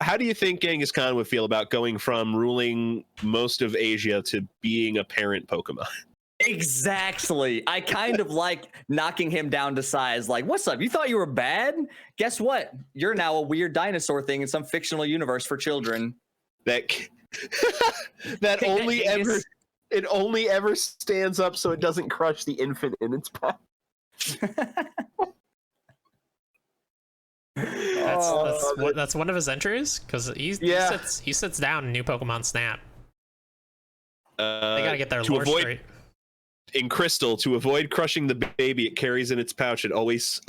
How do you think Kangaskhan would feel about going from ruling most of Asia to being a parent Pokemon? Exactly. I kind of like knocking him down to size. Like, what's up? You thought you were bad? Guess what? You're now a weird dinosaur thing in some fictional universe for children. It only ever stands up so it doesn't crush the infant in its path. That's one of his entries because he sits down in New Pokemon Snap. They gotta get their lore straight. In Crystal, to avoid crushing the baby it carries in its pouch, it always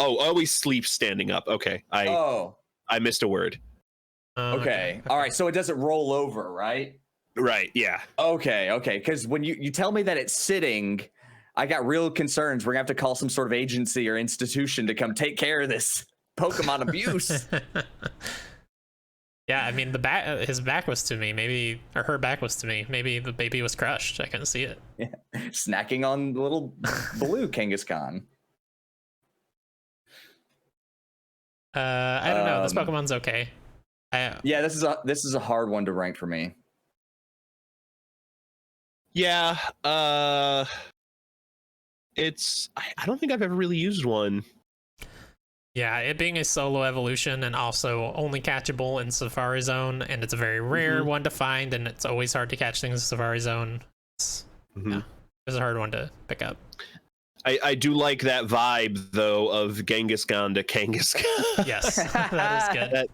sleeps standing up. Okay, I missed a word. Okay. All right, so it doesn't roll over, right? Right. Yeah. Okay. Because when you tell me that it's sitting, I got real concerns. We're gonna have to call some sort of agency or institution to come take care of this Pokemon abuse. Yeah, I mean his back was to me, or her back was to me. Maybe the baby was crushed. I couldn't see it. Yeah. Snacking on little blue Kangaskhan. I don't know. This Pokemon's okay. Yeah, this is a hard one to rank for me. Yeah, I don't think I've ever really used one. Yeah, it being a solo evolution and also only catchable in Safari Zone, and it's a very rare one to find, and it's always hard to catch things in Safari Zone. It's a hard one to pick up. I do like that vibe though of Kangaskhan to Kangaskhan. Yes, that is good.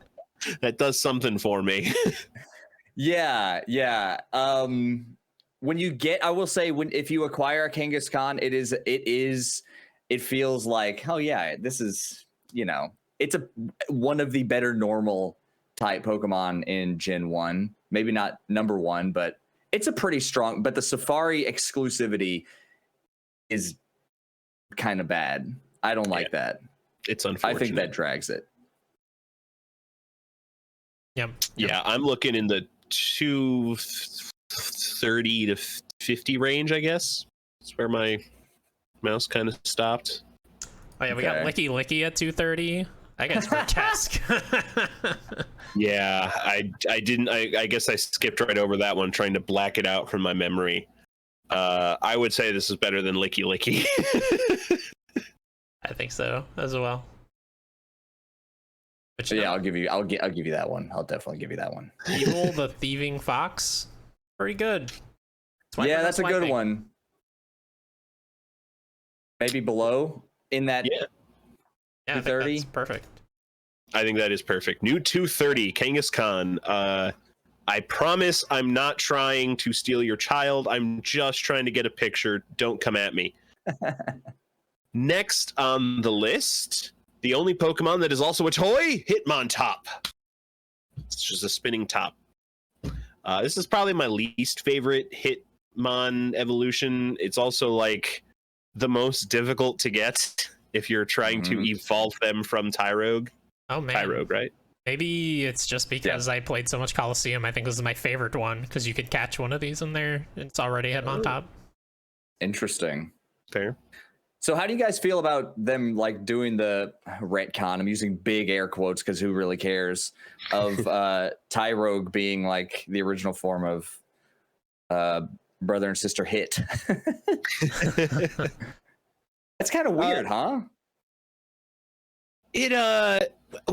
That does something for me. Yeah. When you get, I will say, if you acquire a Kangaskhan, it feels like, oh yeah, this is, it's one of the better normal type Pokemon in Gen 1. Maybe not number 1, but it's a pretty strong, but the Safari exclusivity is kind of bad. I don't like that. It's unfortunate. I think that drags it. Yep. Yeah, I'm looking in the 230 to 50 range, I guess. That's where my mouse kind of stopped. Oh yeah, we got Licky Licky at 230. I guess grotesque. Yeah, I didn't. I guess I skipped right over that one, trying to black it out from my memory. I would say this is better than Licky Licky. I think so as well. But yeah, I'll give you that one. I'll definitely give you that one. Evil the Thieving Fox, pretty good. Yeah, that's a good one. Maybe below in that. Yeah, 230. That's perfect. I think that is perfect. New 230 Kangaskhan. I promise I'm not trying to steal your child. I'm just trying to get a picture. Don't come at me. Next on the list, the only Pokemon that is also a toy, Hitmontop. It's just a spinning top. This is probably my least favorite Hitmon evolution. It's also like the most difficult to get if you're trying to evolve them from Tyrogue. Oh man, Tyrogue, right? Maybe it's just because I played so much Coliseum. I think this is my favorite one because you could catch one of these in there. It's already Hitmontop. Interesting. Fair. So how do you guys feel about them like doing the retcon? I'm using big air quotes because who really cares? Of Tyrogue being like the original form of brother and sister Hit. That's kind of weird, huh? It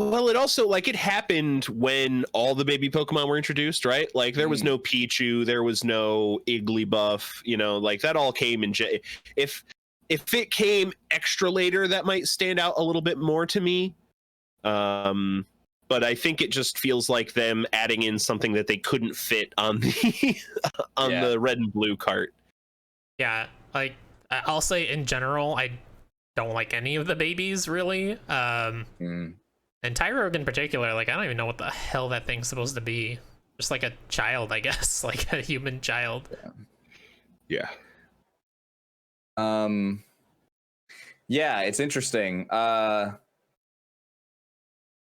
also like it happened when all the baby Pokemon were introduced, right? Like there was no Pichu, there was no Igglybuff, like that all came in if it came extra later, that might stand out a little bit more to me. But I think it just feels like them adding in something that they couldn't fit on the the red and blue cart. Yeah, like I'll say in general, I don't like any of the babies really. And Tyrogue in particular, like I don't even know what the hell that thing's supposed to be. Just like a child, I guess, like a human child. Yeah. Yeah, it's interesting.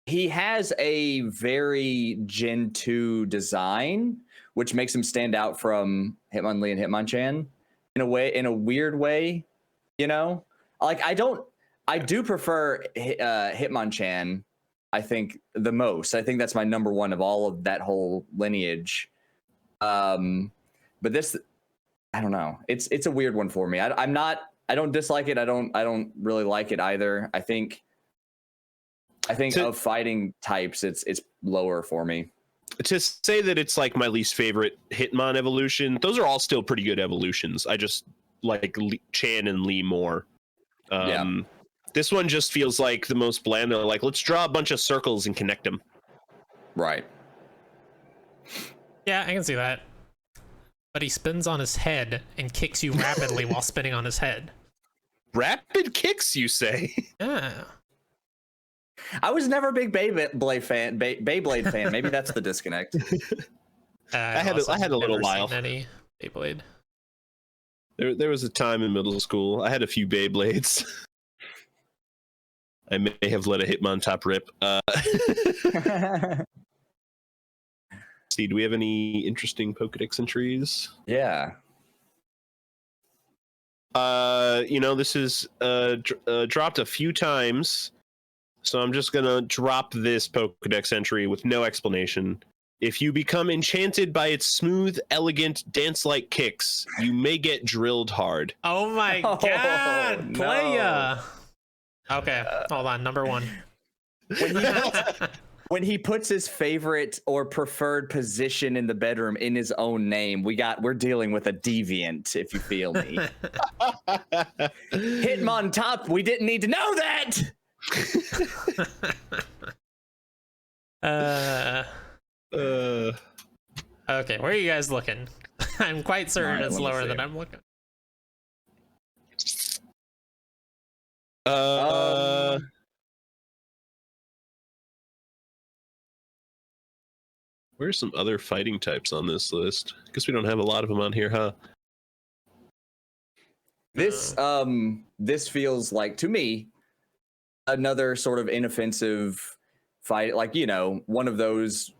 He has a very Gen 2 design, which makes him stand out from Hitmonlee and Hitmonchan in a weird way, Like I do prefer Hitmonchan, I think the most. I think that's my number one of all of that whole lineage. But this, I don't know. It's a weird one for me. I don't dislike it. I don't really like it either. I think of fighting types, it's lower for me. To say that it's like my least favorite Hitmon evolution, those are all still pretty good evolutions. I just like Chan and Lee more. This one just feels like the most bland. They're like, let's draw a bunch of circles and connect them. Right. Yeah, I can see that. But he spins on his head and kicks you rapidly while spinning on his head. Rapid kicks, you say? Yeah. I was never a big Beyblade fan. Maybe that's the disconnect. I had a little while. Any Beyblade. There was a time in middle school. I had a few Beyblades. I may have let a Hitmontop rip. See, do we have any interesting Pokedex entries? Yeah. This is dropped a few times, so I'm just gonna drop this Pokedex entry with no explanation. If you become enchanted by its smooth, elegant, dance-like kicks, you may get drilled hard. Oh my god, no. playa! Okay, hold on, number one. When he puts his favorite or preferred position in the bedroom in his own name, we're dealing with a deviant, if you feel me. Hitmontop, we didn't need to know that. Uh, Uh, okay, where are you guys looking? I'm quite certain Alright, it's let me lower see. than I'm looking. Where's some other fighting types on this list? Guess we don't have a lot of them on here, huh? This feels like, to me, another sort of inoffensive fight, like, you know, one of those.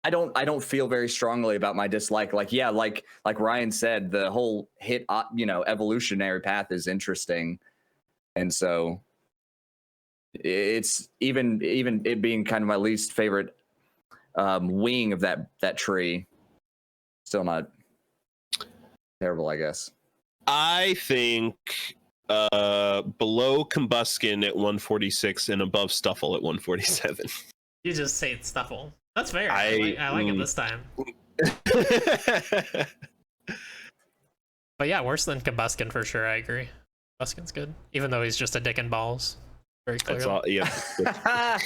I don't feel very strongly about my dislike. Like, yeah, like Ryan said, the whole evolutionary path is interesting, and so it's even it being kind of my least favorite wing of that tree. Still not terrible, I guess. I think below Combuskin at 146 and above Stuffle at 147. You just say it's Stuffle. That's fair. I like it this time. But yeah, worse than Combuskin for sure. I agree. Combuskin's good, even though he's just a dick and balls. Very clearly. That's all, yeah.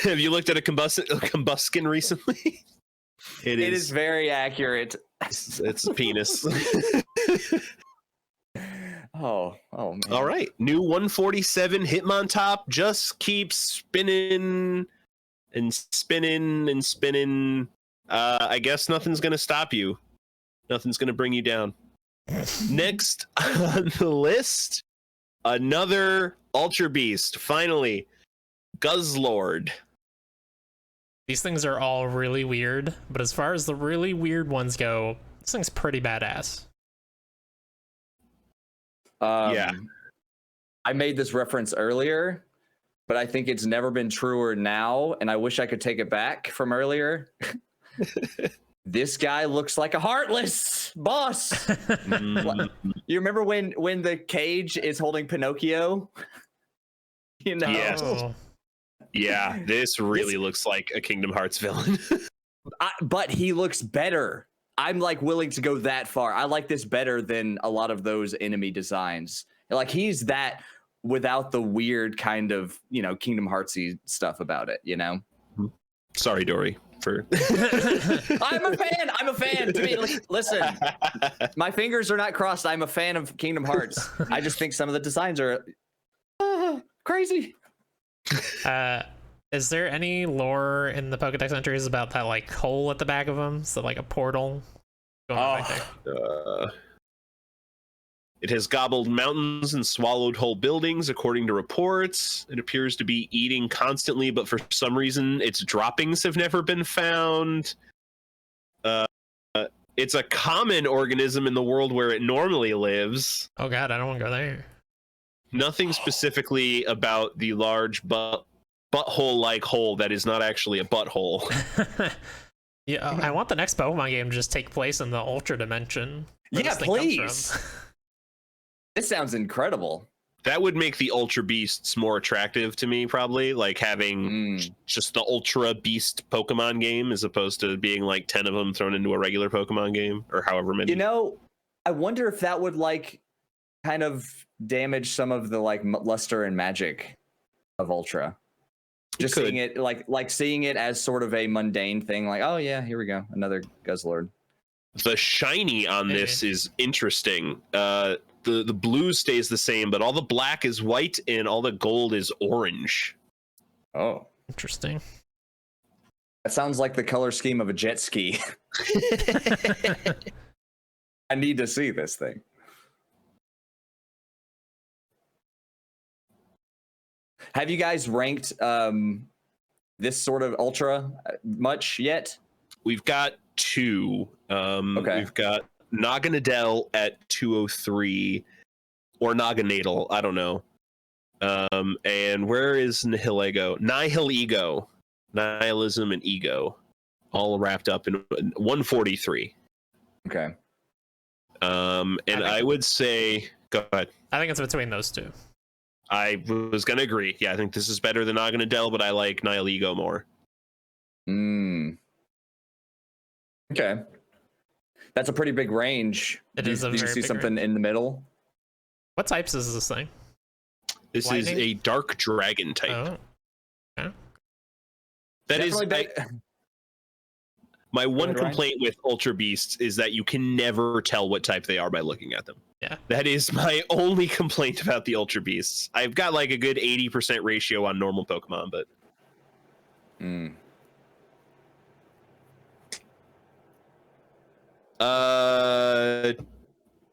Have you looked at a Combuskin recently? It is very accurate. It's a penis. Oh man. All right, new 147 Hitmontop just keeps spinning and spinning and spinning. I guess nothing's gonna stop you. Nothing's gonna bring you down. Next on the list, another Ultra Beast. Finally, Guzzlord. These things are all really weird, but as far as the really weird ones go, this thing's pretty badass. Yeah. I made this reference earlier, but I think it's never been truer now, and I wish I could take it back from earlier. This guy looks like a Heartless boss. You remember when the cage is holding Pinocchio? You know? Yes. Oh. Yeah, this really looks like a Kingdom Hearts villain. But he looks better. I'm like willing to go that far. I like this better than a lot of those enemy designs. Like, he's that without the weird kind of, you know, Kingdom Heartsy stuff about it, you know? Sorry, Dory, for I'm a fan. To me, listen, my fingers are not crossed. I'm a fan of Kingdom Hearts. I just think some of the designs are crazy. Is there any lore in the Pokedex entries about that like hole at the back of them? So like a portal going right there. It has gobbled mountains and swallowed whole buildings, according to reports. It appears to be eating constantly, but for some reason, its droppings have never been found. It's a common organism in the world where it normally lives. Oh god, I don't want to go there. Nothing specifically about the large butthole-like hole that is not actually a butthole. Yeah, I want the next Pokemon game to just take place in the Ultra Dimension. Yeah, please. This sounds incredible. That would make the Ultra Beasts more attractive to me, probably. Like having just the Ultra Beast Pokemon game as opposed to being like 10 of them thrown into a regular Pokemon game, or however many. You know, I wonder if that would like kind of damage some of the like luster and magic of Ultra. Just seeing it like seeing it as sort of a mundane thing, like, oh yeah, here we go, another Guzzlord. The shiny on this is interesting. The blue stays the same, but all the black is white and all the gold is orange. Oh, interesting. That sounds like the color scheme of a jet ski. I need to see this thing. Have you guys ranked this sort of Ultra much yet? We've got two. Okay. We've got Naganadel at 203, or Naganadel, I don't know. And where is Nihilego? Nihilego. Nihilism and ego. All wrapped up in 143. Okay. And I would say, go ahead. I think it's between those two. I was going to agree. Yeah, I think this is better than Naganadel, but I like Nihilego more. Okay. That's a pretty big range. It is a Did you very see big something range. in the middle? What types is this thing? This Lightning? is a dark dragon type. Oh. Okay. That is Definitely my one ahead, Ryan. complaint with Ultra Beasts is that you can never tell what type they are by looking at them. Yeah. That is my only complaint about the Ultra Beasts. I've got like a good 80% ratio on normal Pokemon, but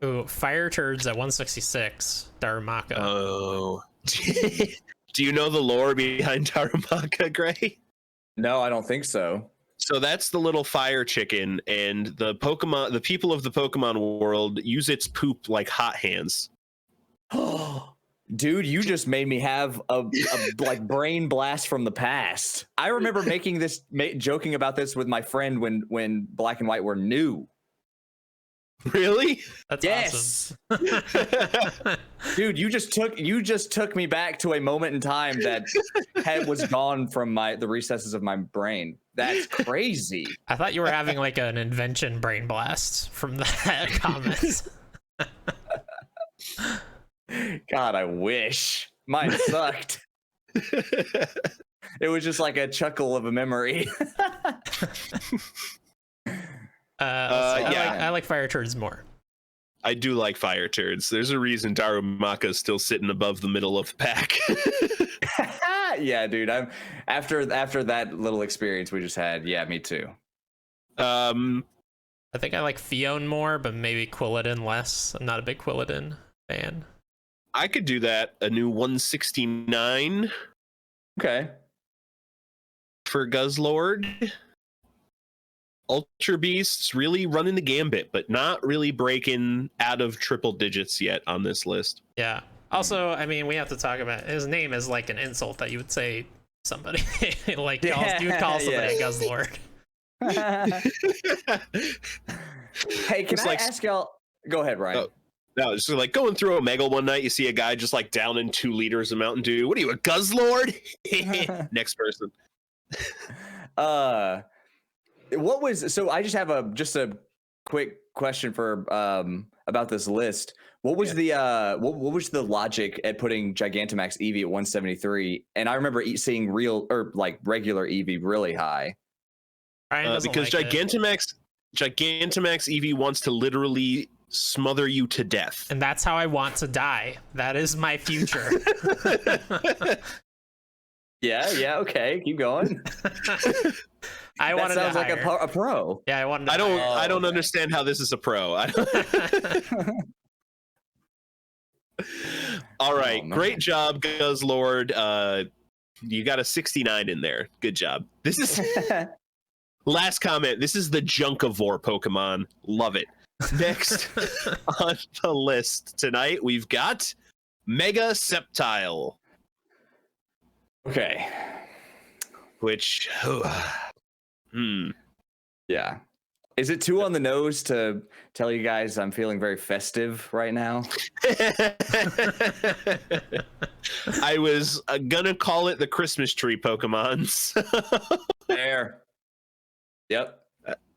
Ooh, Fire Turds at 166. Darumaka. Oh. Do you know the lore behind Darumaka, Gray? No, I don't think so. So that's the little fire chicken, and the people of the Pokemon world use its poop like hot hands. Dude, you just made me have a like brain blast from the past. I remember making this joking about this with my friend when Black and White were new. Really? That's Yes. awesome. Dude, you just took me back to a moment in time that was gone from the recesses of my brain. That's crazy. I thought you were having like an invention brain blast from that comment. God, I wish. Mine sucked. It was just like a chuckle of a memory. I like Fire Turds more. I do like fire turds. There's a reason Darumaka is still sitting above the middle of the pack. Yeah, dude. I'm after that little experience we just had. Yeah, me too. I think I like Fion more, but maybe Quilladin less. I'm not a big Quilladin fan. I could do that. A new 169 Okay. for Guzzlord. Ultra Beasts really running the gambit, but not really breaking out of triple digits yet on this list. Yeah. Also, I mean, we have to talk about his name is like an insult that you would say somebody like you would call somebody a Guzzlord. Hey, can It's I like- ask y'all? Go ahead, Ryan. Oh. No, it's just like going through Omegle one night, you see a guy just like downing 2 liters of Mountain Dew. What are you, a Guzzlord? Next person. What was so? I just have a quick question for about this list. What was the what was the logic at putting Gigantamax Eevee at 173? And I remember seeing regular Eevee really high. Because like Gigantamax Eevee wants to literally smother you to death. and that's how I want to die. That is my future. Yeah, okay, keep going. I wanted sounds to like a pro. Yeah, I wanted to I don't okay. understand how this is a pro. All right, Oh, man. great job, Guzzlord. You got a 69 in there. Good job. This is last comment. This is the Junkivore Pokemon. Love it. Next on the list tonight, we've got Mega Sceptile, Okay. which Yeah. Is it too on the nose to tell you guys I'm feeling very festive right now? I was gonna call it the Christmas tree Pokemons. There. Yep.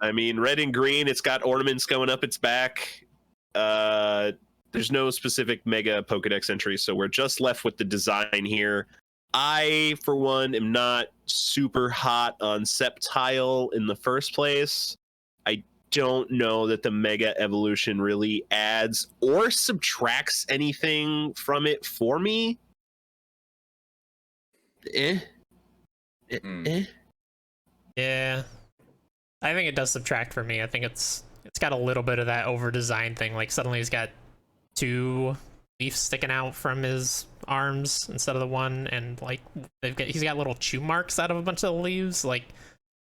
I mean, red and green, it's got ornaments going up its back. There's no specific Mega Pokedex entry, so we're just left with the design here. I, for one, am not super hot on Sceptile in the first place. I don't know that the Mega Evolution really adds or subtracts anything from it for me. Eh. Yeah. I think it does subtract for me. I think it's got a little bit of that over design thing. Like suddenly he's got 2 leaves sticking out from his arms instead of the one, and like he's got little chew marks out of a bunch of the leaves, like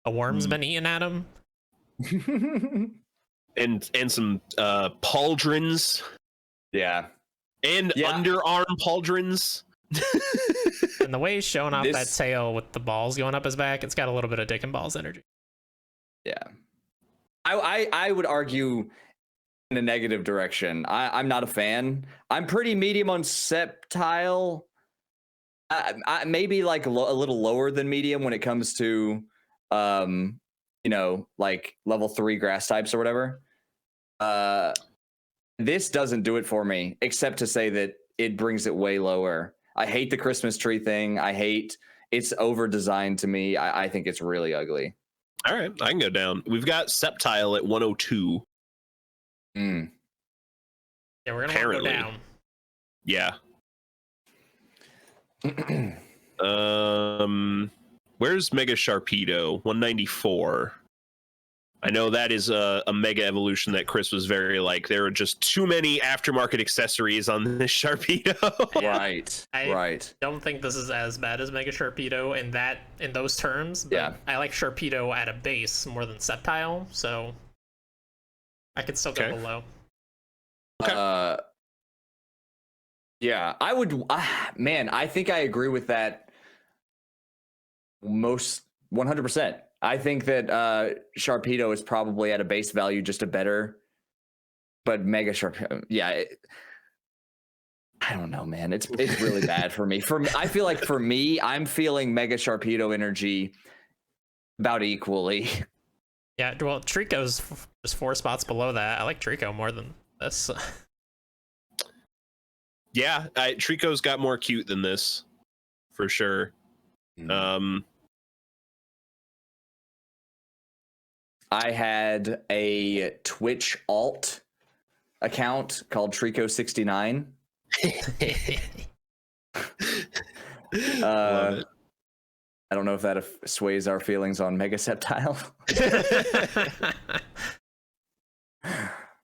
a worm's been eating at him. and some pauldrons. Yeah. And underarm pauldrons. And the way he's showing off that tail with the balls going up his back, it's got a little bit of Dick and Balls energy. Yeah. I would argue in a negative direction. I'm not a fan. I'm pretty medium on Sceptile. I maybe like a little lower than medium when it comes to like level 3 grass types or whatever. This doesn't do it for me, except to say that it brings it way lower. I hate the Christmas tree thing. I hate it's over designed to me. I think it's really ugly. All right, I can go down. We've got Sceptile at 102. Mm. Yeah, we're gonna Apparently. go down. Yeah. Where's Mega Sharpedo? 194. I know that is a mega evolution that Chris was very like, there are just too many aftermarket accessories on this Sharpedo. Right. I don't think this is as bad as Mega Sharpedo in those terms. But Yeah. I like Sharpedo at a base more than Sceptile, so I could still go below. Okay. Yeah, I would. Man, I think I agree with that. Most 100%. I think that Sharpedo is probably at a base value just a better, but Mega Sharpedo, yeah. I don't know, man. It's really bad for me. I feel like for me, I'm feeling Mega Sharpedo energy about equally. Yeah, well, Trico's just 4 spots below that. I like Trico more than this. Yeah, Trico's got more cute than this, for sure. I had a Twitch alt account called Trico69. Love it. I don't know if that sways our feelings on Mega Sceptile.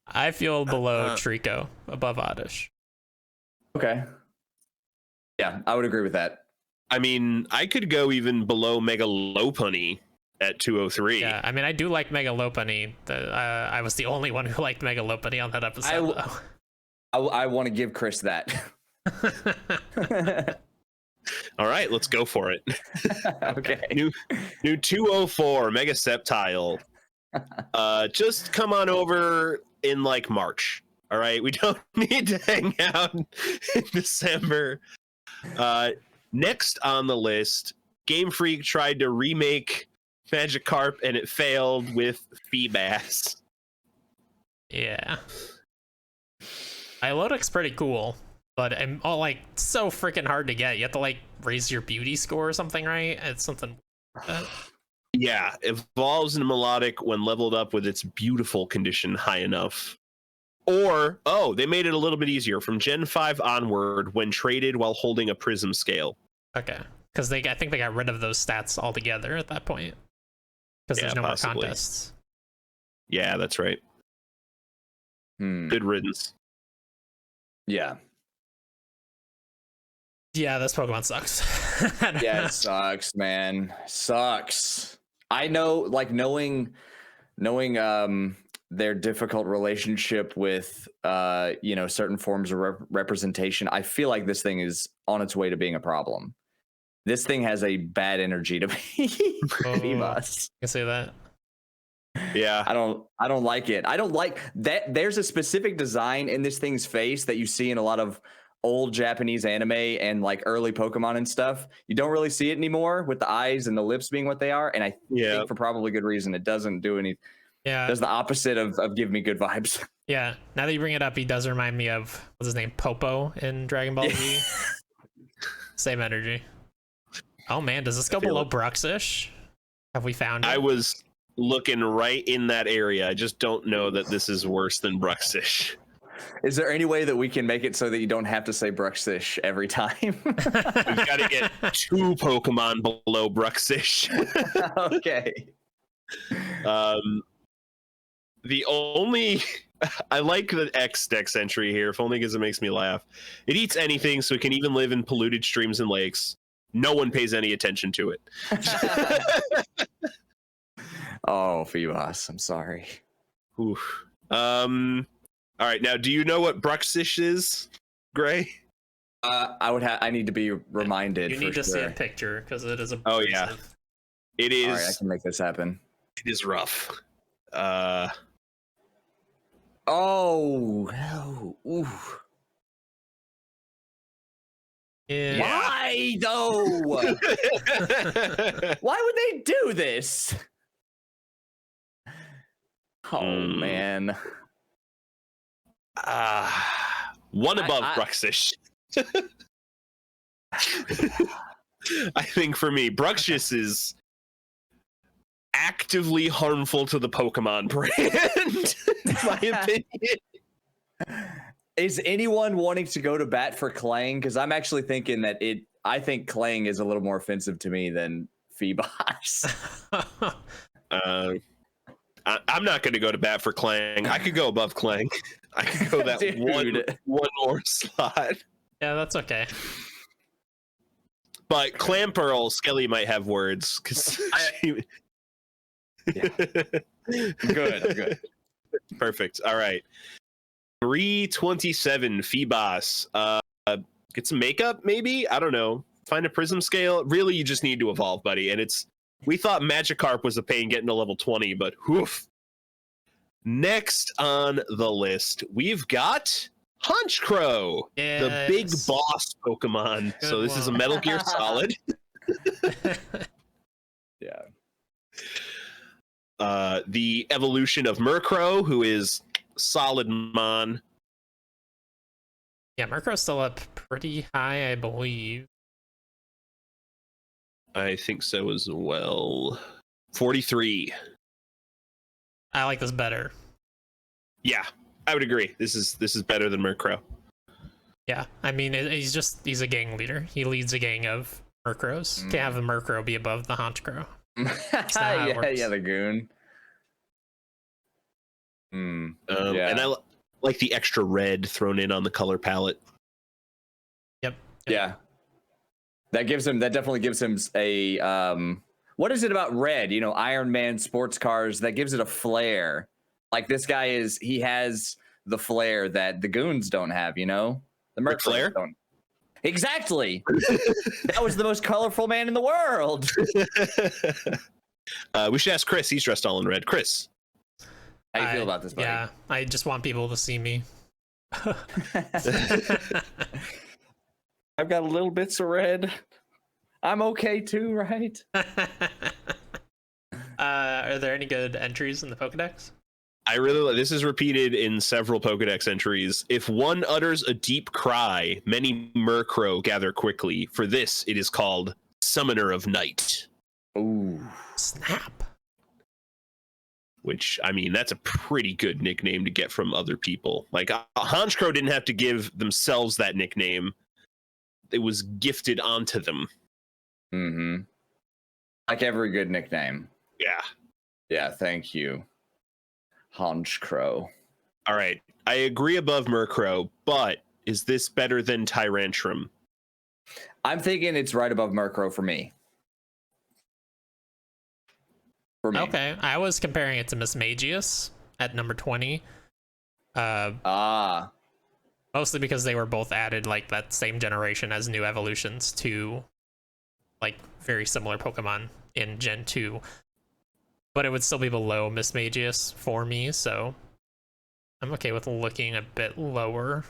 I feel below Trico, above Oddish. Okay. Yeah, I would agree with that. I mean, I could go even below Mega Lopunny at 203. Yeah, I mean, I do like Mega Lopunny. I was the only one who liked Mega Lopunny on that episode, though. I want to give Chris that. All right, let's go for it. Okay. New 204 Mega Sceptile. Just come on over in like March. All right, we don't need to hang out in December. Next on the list, Game Freak tried to remake Magikarp and it failed with Feebas. Yeah. Ilodic's pretty cool, but I'm all like so freaking hard to get. You have to like raise your beauty score or something, right? It's something. Yeah, evolves in melodic when leveled up with its beautiful condition high enough. Or, they made it a little bit easier from Gen 5 onward when traded while holding a prism scale. Okay, because I think they got rid of those stats altogether at that point. Because there's no more contests. Yeah, that's right. Good riddance. Yeah. Yeah, this Pokemon sucks. Yeah, it sucks, man. Sucks. I know, like knowing their difficult relationship with certain forms of representation, I feel like this thing is on its way to being a problem. This thing has a bad energy to me. I can say that. Yeah. I don't like it. I don't like that there's a specific design in this thing's face that you see in a lot of old Japanese anime and like early Pokemon and stuff. You don't really see it anymore with the eyes and the lips being what they are, and I think for probably good reason. It doesn't do any. Yeah, does the opposite of give me good vibes. Yeah, now that you bring it up, he does remind me of what's his name, Popo in Dragon Ball Z. Same energy. Oh man, does this go below Bruxish? Have we found it? I was looking right in that area. I just don't know that this is worse than Bruxish. Is there any way that we can make it so that you don't have to say Bruxish every time? We've got to get 2 Pokemon below Bruxish. Okay. The only... I like the X Dex entry here, if only because it makes me laugh. It eats anything, so it can even live in polluted streams and lakes. No one pays any attention to it. Oh, Feebas, I'm sorry. Oof. All right, now, do you know what Bruxish is, Gray? I need to be reminded. You need to see a picture because it is a. Oh yeah, it is. All right, I can make this happen. It is rough. Oh, hell. Ooh. Yeah. Why though? Why would they do this? Oh man. One above Bruxish. I think for me, Bruxious is actively harmful to the Pokemon brand, in my opinion. Is anyone wanting to go to bat for Clang? Because I'm actually thinking that I think Clang is a little more offensive to me than Feebas. I'm not going to go to bat for Clang. I could go above Clang. I could go that one more slot. Yeah, that's okay. But Clamperl, Skelly might have words because. Good. Perfect. All right. 327 Feebas. Get some makeup, maybe? I don't know. Find a prism scale. Really, you just need to evolve, buddy. And we thought Magikarp was a pain getting to level 20, but whoof. Next on the list, we've got Honchkrow, the big boss Pokemon. Good so this is a Metal Gear Solid. Yeah. The evolution of Murkrow, who is solid mon. Yeah, Murkrow's still up pretty high, I believe. I think so as well. 43. I like this better. Yeah, I would agree. This is better than Murkrow. Yeah, I mean, he's a gang leader. He leads a gang of Murkrows. Can't have a Murkrow be above the Honchkrow. Yeah, the goon. Yeah. And I like the extra red thrown in on the color palette. Yep. Yeah. That definitely gives him a what is it about red? You know, Iron Man sports cars, that gives it a flair. Like this guy he has the flair that the goons don't have, you know? The Merc Flair? Don't. Exactly. That was the most colorful man in the world. We should ask Chris. He's dressed all in red. Chris. How you feel about this, buddy? Yeah, I just want people to see me. I've got a little bits of red. I'm okay too, right? Are there any good entries in the Pokedex? I really like this. Is repeated in several Pokedex entries. If one utters a deep cry, many Murkrow gather quickly. For this, it is called Summoner of Night. Ooh. Snap. Which, I mean, that's a pretty good nickname to get from other people. Like, Honchkrow didn't have to give themselves that nickname. It was gifted onto them. Mm-hmm. Like every good nickname. Yeah. Yeah, thank you, Honchkrow. All right. I agree above Murkrow, but is this better than Tyrantrum? I'm thinking it's right above Murkrow for me. Okay, I was comparing it to Mismagius at number 20. Mostly because they were both added like that same generation as new evolutions to like very similar Pokemon in Gen 2. But it would still be below Mismagius for me, so I'm okay with looking a bit lower.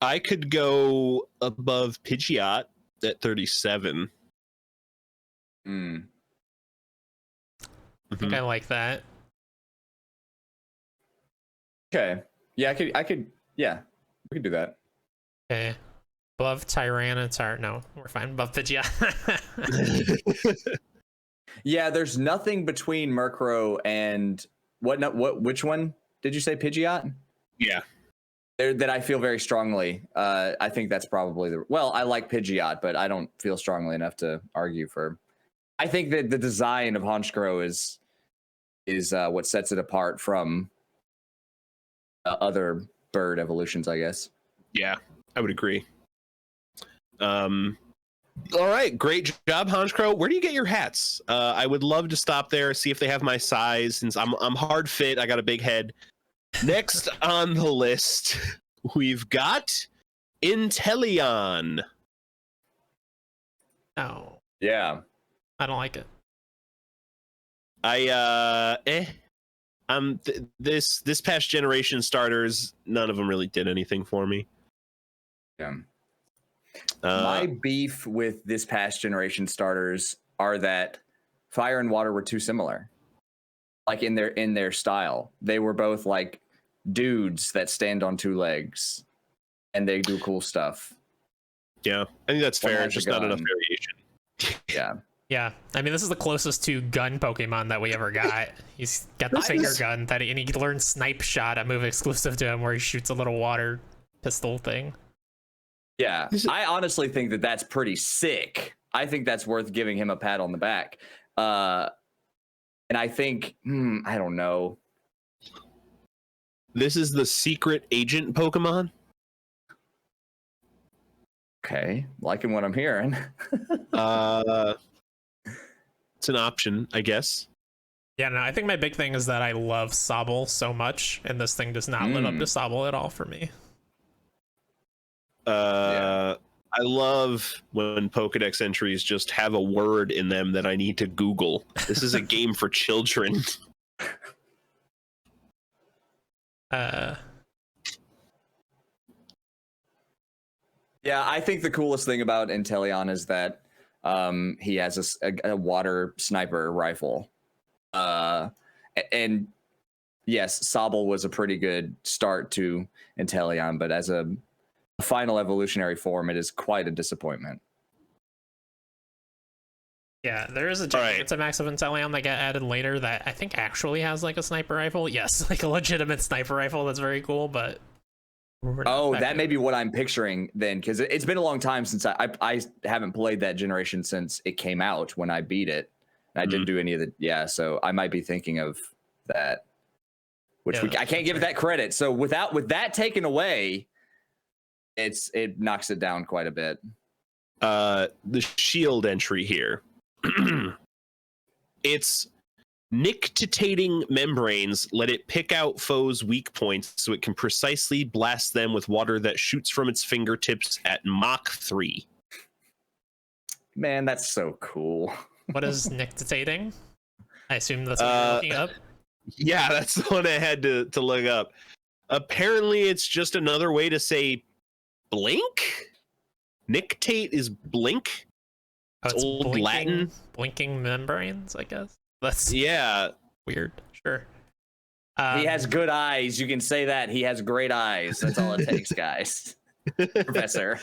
I could go above Pidgeot at 37. I think I like that. Okay. Yeah, I could. Yeah, we could do that. Okay. Above Tyranitar. No, we're fine. Above Pidgeot. Yeah, there's nothing between Murkrow and which one did you say? Pidgeot? Yeah. That I feel very strongly. I think that's probably I like Pidgeot, but I don't feel strongly enough to argue for. I think that the design of Honchkrow is what sets it apart from other bird evolutions, I guess. Yeah, I would agree. All right, great job, Honchkrow. Where do you get your hats? I would love to stop there, see if they have my size, since I'm hard fit. I got a big head. Next on the list, we've got Inteleon. Oh, Yeah. I don't like it. This past generation starters, none of them really did anything for me. Yeah. My beef with this past generation starters are that Fire and Water were too similar. Like in their style. They were both like dudes that stand on two legs and they do cool stuff. Yeah, I think that's One fair. has Just a not enough gun. variation. Yeah. Yeah, I mean, this is the closest to gun Pokemon that we ever got. He's got the This finger is- gun and he learned Snipe Shot, a move exclusive to him, where he shoots a little water pistol thing. Yeah, I honestly think that that's pretty sick. I think that's worth giving him a pat on the back. And I think, I don't know. This is the secret agent Pokemon. Okay, liking what I'm hearing. It's an option, I guess. Yeah, no, I think my big thing is that I love Sobble so much, and this thing does not live up to Sobble at all for me. I love when Pokedex entries just have a word in them that I need to Google. This is a game for children. Yeah, I think the coolest thing about Inteleon is that he has a water sniper rifle. And yes, Sobble was a pretty good start to Inteleon, but as a final evolutionary form, it is quite a disappointment. Yeah, there is a Gigantamax of Inteleon that got added later that I think actually has like a sniper rifle. Yes, like a legitimate sniper rifle. That's very cool, but oh, that may be what I'm picturing then, because it's been a long time since I haven't played that generation since it came out when I beat it. And I didn't do any of the so I might be thinking of that, which I can't give it that credit. So with that taken away, it knocks it down quite a bit. The shield entry here. It's nictitating membranes let it pick out foes' weak points so it can precisely blast them with water that shoots from its fingertips at Mach 3. Man, that's so cool. What is nictitating? I assume that's what you're looking up. Yeah, that's the one I had to look up. Apparently, it's just another way to say blink. Nictate is blink. Oh, it's old Latin. Blinking membranes, I guess. That's weird. Sure. He has good eyes. You can say that. He has great eyes. That's all it takes, guys. Professor.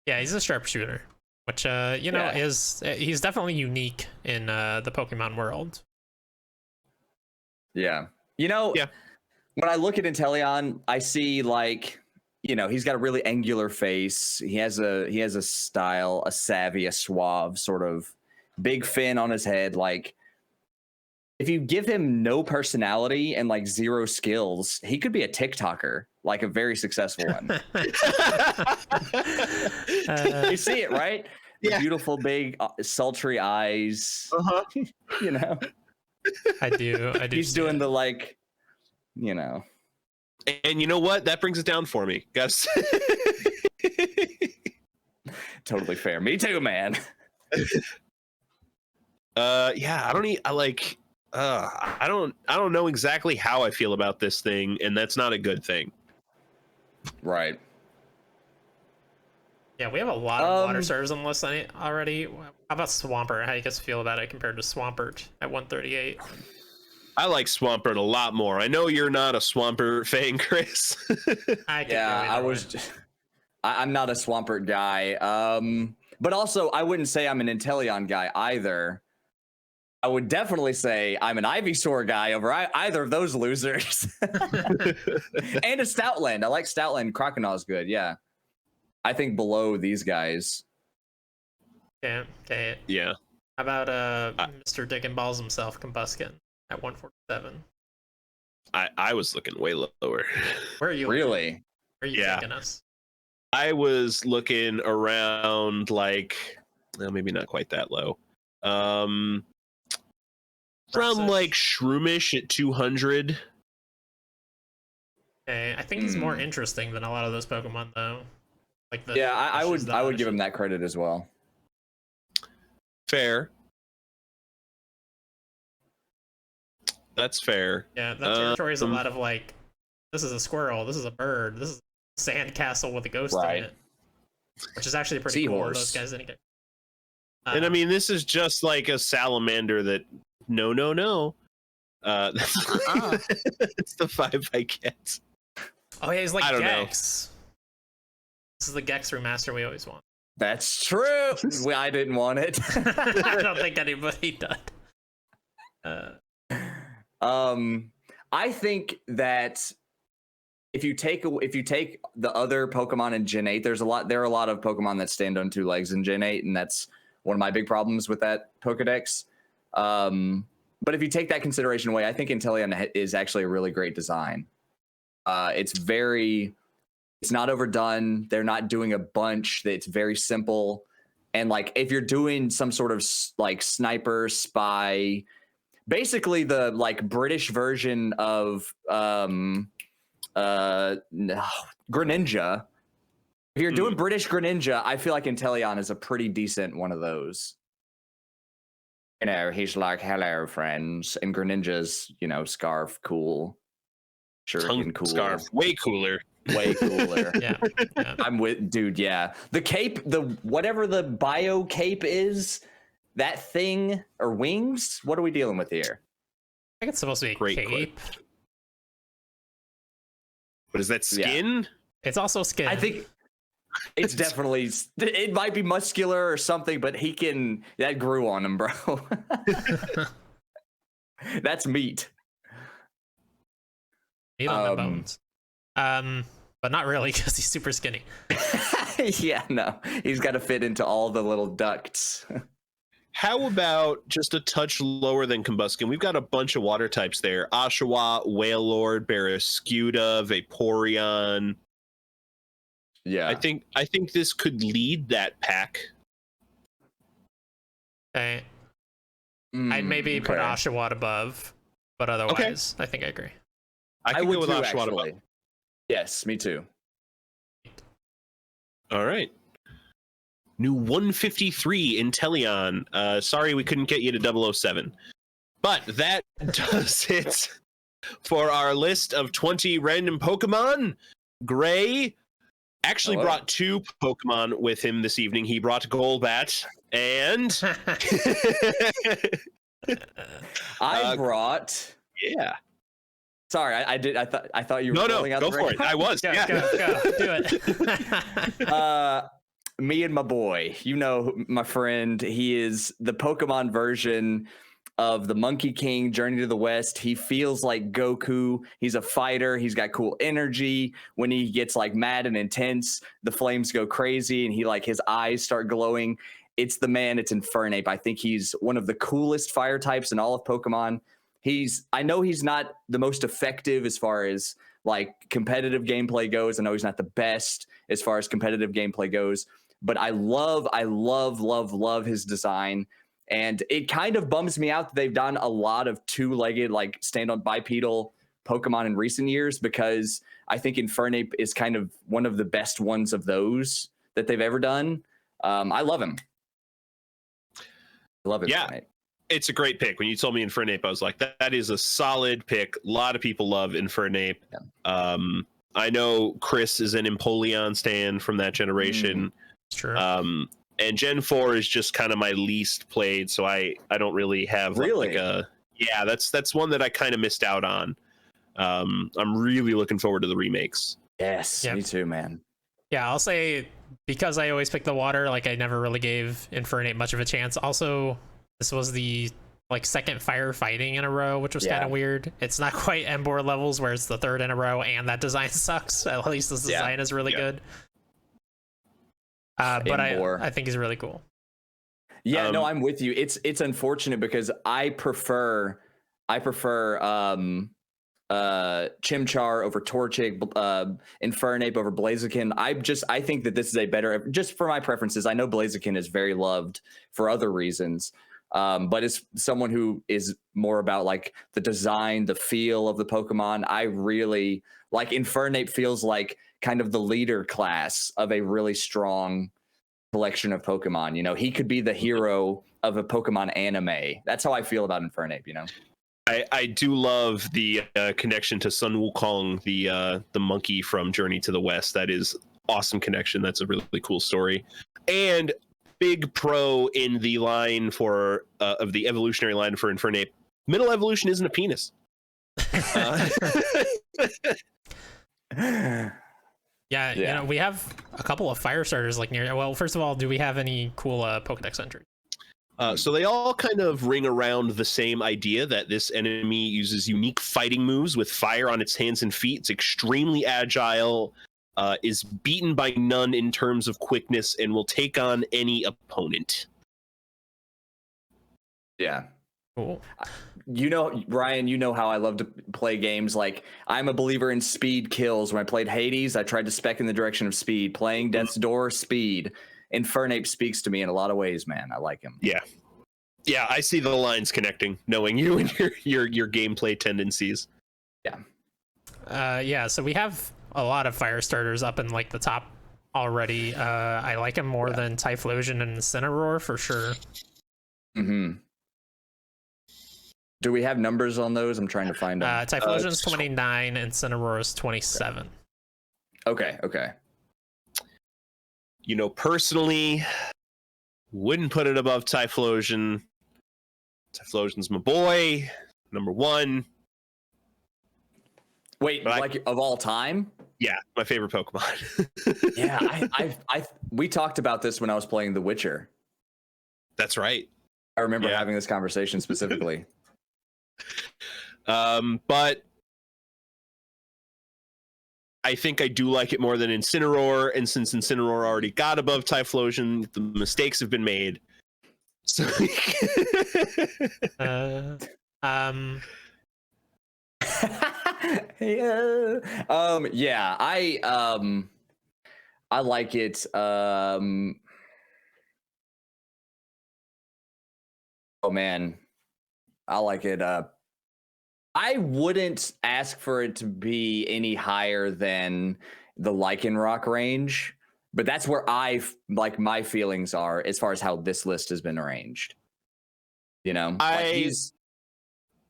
Yeah, he's a sharpshooter, which he's definitely unique in the Pokemon world. Yeah. When I look at Inteleon, I see he's got a really angular face. He has a style, a savvy, a suave sort of big fin on his head. Like, if you give him no personality and zero skills, he could be a TikToker, like a very successful one. You see it, right? The beautiful, big, sultry eyes. I do. He's doing the And you know what? That brings it down for me, guys. Totally fair. Me too, man. I don't know exactly how I feel about this thing, and that's not a good thing. Right. Yeah, we have a lot of water servers on the list already. How about Swampert? How do you guys feel about it compared to Swampert at 138? I like Swampert a lot more. I know you're not a Swampert fan, Chris. I'm not a Swampert guy. But also, I wouldn't say I'm an Inteleon guy either. I would definitely say I'm an Ivysaur guy over either of those losers. And a Stoutland. I like Stoutland. Croconaw good. Yeah. I think below these guys. Yeah. Okay. Yeah. How about Mr. Dick and Balls himself, Combuskin, at 147? I was looking way lower. Where are you? Really? Where are you taking us? I was looking around maybe not quite that low. Around Shroomish at 200. Okay, I think he's more interesting than a lot of those Pokemon though. I would give him that credit as well. Fair. That's fair. Yeah, that territory is a lot of this is a squirrel, this is a bird, this is a sandcastle with a ghost in it. Which is actually pretty cool. Those guys didn't get. And I mean, this is just like a salamander that no. It's the 5 I get. Oh yeah, he's like I don't Jax. This is the Gex remaster we always want. That's true. I didn't want it. I don't think anybody did. I think that if you take the other Pokemon in Gen 8, there are a lot of Pokemon that stand on two legs in Gen 8, and that's one of my big problems with that Pokedex. But if you take that consideration away, I think Inteleon is actually a really great design. It's not overdone. They're not doing a bunch. It's very simple. And like, if you're doing some sort of like sniper spy, basically the like British version of Greninja. If you're doing British Greninja, I feel like Inteleon is a pretty decent one of those. You know, he's like, hello, friends. And Greninja's, you know, scarf, cool. Shuriken, cool. Scarf, way cooler. Way cooler. Yeah. I'm with, dude, yeah. The cape, whatever the bio cape is, that thing, or wings, what are we dealing with here? I think it's supposed to be a Great cape. What is that, skin? It's also skin. I think it's definitely, it might be muscular or something, but that grew on him, bro. That's meat. Meat on the bones. But not really, because he's super skinny. Yeah, no. He's got to fit into all the little ducts. How about just a touch lower than Combuskin? We've got a bunch of water types there. Oshawott, Wailord, Barraskewda, Vaporeon. Yeah. I think this could lead that pack. Okay. I'd maybe put Oshawott above, but otherwise, I think I agree. I could would go with too, Oshawott actually. above. Yes, me too. All right. New 153 Inteleon. Sorry we couldn't get you to 007. But that does it for our list of 20 random Pokemon. Gray actually brought two Pokemon with him this evening. He brought Golbat and I brought. Yeah. Sorry, I did. I thought you were. No, out go the for it. I was. Go, yeah. go, do it. Me and my boy, you know, my friend, he is the Pokemon version of the Monkey King, Journey to the West. He feels like Goku. He's a fighter. He's got cool energy. When he gets like mad and intense, the flames go crazy and his eyes start glowing. It's the man. It's Infernape. I think he's one of the coolest fire types in all of Pokemon. I know he's not the most effective as far as like competitive gameplay goes. I know he's not the best as far as competitive gameplay goes, but I love his design. And it kind of bums me out that they've done a lot of two-legged, like stand on bipedal Pokemon in recent years, because I think Infernape is kind of one of the best ones of those that they've ever done. I love him. I love Infernape. Yeah. It's a great pick. When you told me Infernape, I was like, that is a solid pick. A lot of people love Infernape. Yeah. I know Chris is an Empoleon stan from that generation. It's true. And Gen 4 is just kind of my least played, so I don't really have like a... Yeah, that's one that I kind of missed out on. I'm really looking forward to the remakes. Yes, me too, man. Yeah, I'll say, because I always pick the water, like I never really gave Infernape much of a chance. Also, this was the second firefighting in a row, which was kind of weird. It's not quite Emboar levels where it's the third in a row and that design sucks. At least this design is really good. But I think he's really cool. Yeah, no, I'm with you. It's unfortunate because I prefer Chimchar over Torchic, Infernape over Blaziken. I think that this is a better, just for my preferences. I know Blaziken is very loved for other reasons. But as someone who is more about like the design, the feel of the Pokemon, I really like Infernape. Feels like kind of the leader class of a really strong collection of Pokemon. You know, he could be the hero of a Pokemon anime. That's how I feel about Infernape, you know. I do love the connection to Sun Wukong, the monkey from Journey to the West. That is awesome connection. That's a really cool story. And big pro in the line for of the evolutionary line for Infernape. Middle evolution isn't a penis. Yeah, you know, we have a couple of fire starters like near. Well, first of all, do we have any cool Pokedex entries? So they all kind of ring around the same idea that this enemy uses unique fighting moves with fire on its hands and feet. It's extremely agile, is beaten by none in terms of quickness, and will take on any opponent. Yeah. Cool. You know, Ryan, you know how I love to play games. Like, I'm a believer in speed kills. When I played Hades, I tried to spec in the direction of speed. Playing Death's Door, speed. Infernape speaks to me in a lot of ways, man. I like him. Yeah. Yeah, I see the lines connecting, knowing you and your gameplay tendencies. Yeah. Yeah, so we have a lot of fire starters up in like the top already. I like him more than Typhlosion and Incineroar for sure. Mm-hmm. Do we have numbers on those? I'm trying to find them. Typhlosion's 29 and Incineroar's 27. Okay. You know, personally, wouldn't put it above Typhlosion. Typhlosion's my boy, number 1. Wait, but like of all time? Yeah, my favorite Pokemon. Yeah, we talked about this when I was playing The Witcher. That's right. I remember having this conversation specifically. But I think I do like it more than Incineroar, and since Incineroar already got above Typhlosion, the mistakes have been made. So yeah, I like it. Oh man, I like it. I wouldn't ask for it to be any higher than the Lycanroc range, but that's where like my feelings are as far as how this list has been arranged. You know, I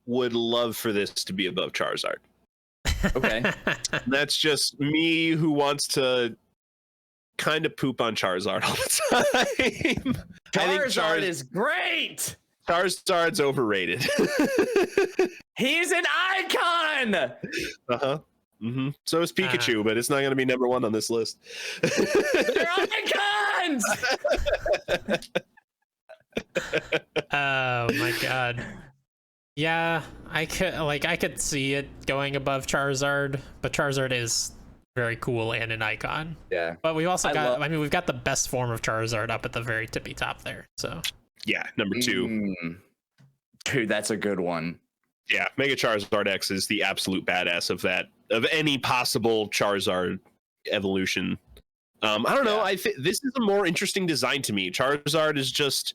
would love for this to be above Charizard. Okay. That's just me who wants to kind of poop on Charizard all the time. Charizard is great. Charizard's overrated. He's an icon. Uh-huh. Mm-hmm. So is Pikachu, but it's not going to be number 1 on this list. They're icons. Oh my god. Yeah, I could see it going above Charizard, but Charizard is very cool and an icon. Yeah. But we've also we've got the best form of Charizard up at the very tippy top there. So yeah, number 2. Dude, that's a good one. Yeah, Mega Charizard X is the absolute badass of any possible Charizard evolution. I don't know. I think this is a more interesting design to me. Charizard is just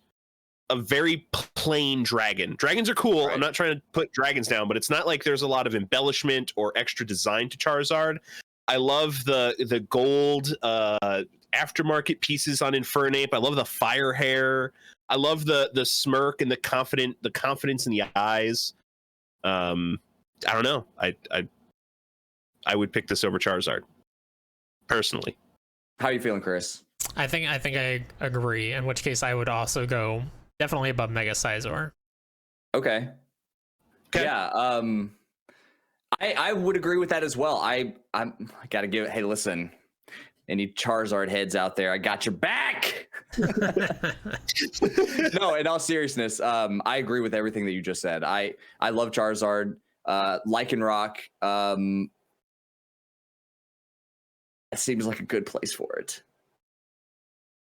a very plain dragon. Dragons are cool. Right. I'm not trying to put dragons down, but it's not like there's a lot of embellishment or extra design to Charizard. I love the gold aftermarket pieces on Infernape. I love the fire hair. I love the smirk and the confidence in the eyes. I don't know. I would pick this over Charizard personally. How are you feeling, Chris? I think I agree. In which case, I would also go definitely above Mega Scizor. Okay. Yeah. I would agree with that as well. I gotta give it. Hey, listen. Any Charizard heads out there, I got your back. No, in all seriousness, I agree with everything that you just said. I love Charizard. Lycanroc, it seems like a good place for it.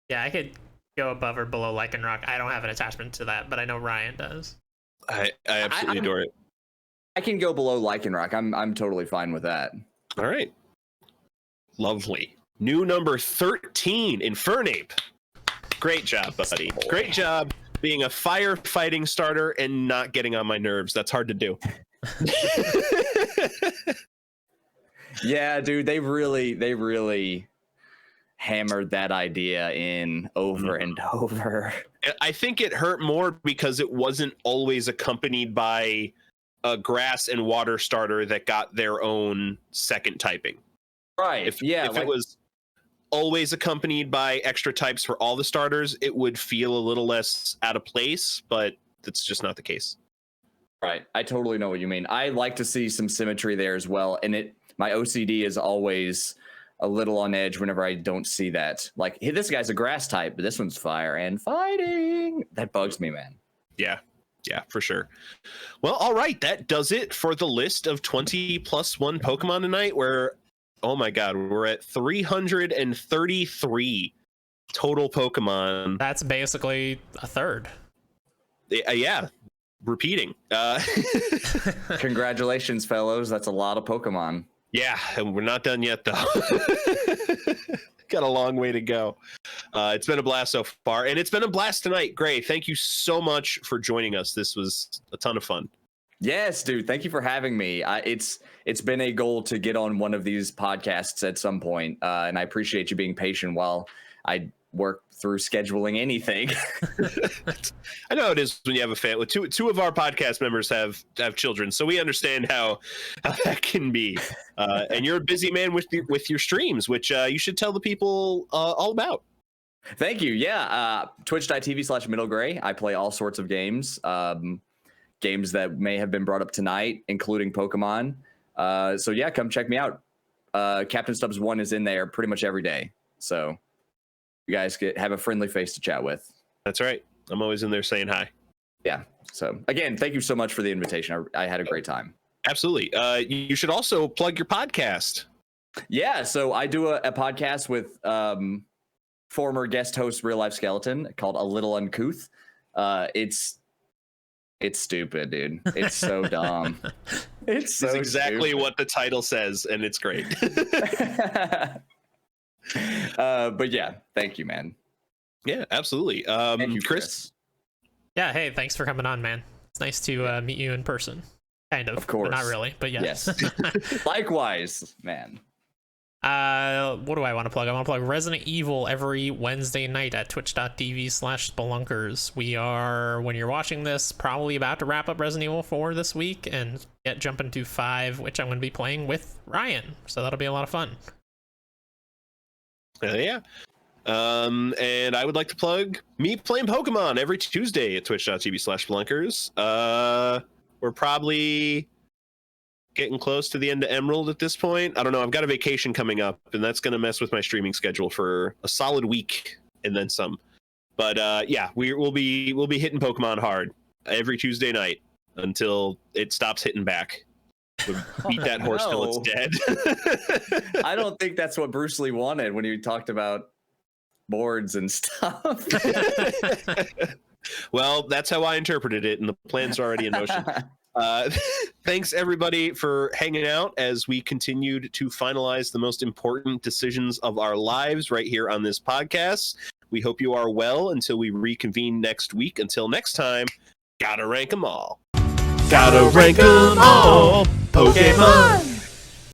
Yeah, I could go above or below Lycanroc. I don't have an attachment to that, but I know Ryan does. I absolutely adore it. I can go below Lycanroc. I'm totally fine with that. All right. Lovely. New number 13, Infernape. Great job, buddy. Great job being a firefighting starter and not getting on my nerves. That's hard to do. Yeah, dude, they really hammered that idea in over and over. I think it hurt more because it wasn't always accompanied by a grass and water starter that got their own second typing. Right. If it was always accompanied by extra types for all the starters, it would feel a little less out of place, but that's just not the case. Right. I totally know what you mean. I like to see some symmetry there as well. And my OCD is always a little on edge whenever I don't see that. Like, hey, this guy's a grass type, but this one's fire and fighting. That bugs me, man. Yeah, for sure. Well, all right, that does it for the list of 20+1 Pokemon tonight. Where, oh my god, we're at 333 total Pokemon. That's basically a third. Yeah, repeating. Congratulations, fellows. That's a lot of Pokemon. Yeah, and we're not done yet, though. Got a long way to go. It's been a blast so far, and it's been a blast tonight. Gray, thank you so much for joining us. This was a ton of fun. Yes, dude. Thank you for having me. It's been a goal to get on one of these podcasts at some point, and I appreciate you being patient while I work through scheduling anything. I know it is when you have a family. Two of our podcast members have children, so we understand how that can be. And you're a busy man with your streams, which you should tell the people all about. Thank you. Yeah, twitch.tv/MiddleGray. I play all sorts of games, games that may have been brought up tonight, including Pokemon. So yeah, come check me out. Captain Stubbs 1 is in there pretty much every day. So you guys have a friendly face to chat with. That's right. I'm always in there saying hi. Yeah. So again, thank you so much for the invitation. I had a great time. Absolutely. You should also plug your podcast. Yeah. So I do a podcast with former guest host Real Life Skeleton called A Little Uncouth. It's stupid, dude. It's so dumb. It's so exactly stupid. what the title says, and it's great. But yeah, thank you, man. Yeah, absolutely. Thank you, Chris. Yeah, hey, thanks for coming on, man. It's nice to meet you in person. Kind of course. But not really, but yes. Likewise, man. What do I want to plug? I want to plug Resident Evil every Wednesday night at twitch.tv/spelunkers. We are, when you're watching this, probably about to wrap up Resident Evil 4 this week and jump into 5, which I'm going to be playing with Ryan. So that'll be a lot of fun. Yeah. And I would like to plug me playing Pokemon every Tuesday at twitch.tv/spelunkers. We're probably getting close to the end of Emerald at this point. I don't know. I've got a vacation coming up, and that's going to mess with my streaming schedule for a solid week and then some. But yeah, we'll be hitting Pokemon hard every Tuesday night until it stops hitting back. We'll beat that horse till it's dead. I don't think that's what Bruce Lee wanted when he talked about boards and stuff. Well, that's how I interpreted it, and the plan's already in motion. Thanks, everybody, for hanging out as we continued to finalize the most important decisions of our lives right here on this podcast. We hope you are well until we reconvene next week. Until next time, gotta rank 'em all. Gotta rank 'em all, Pokemon!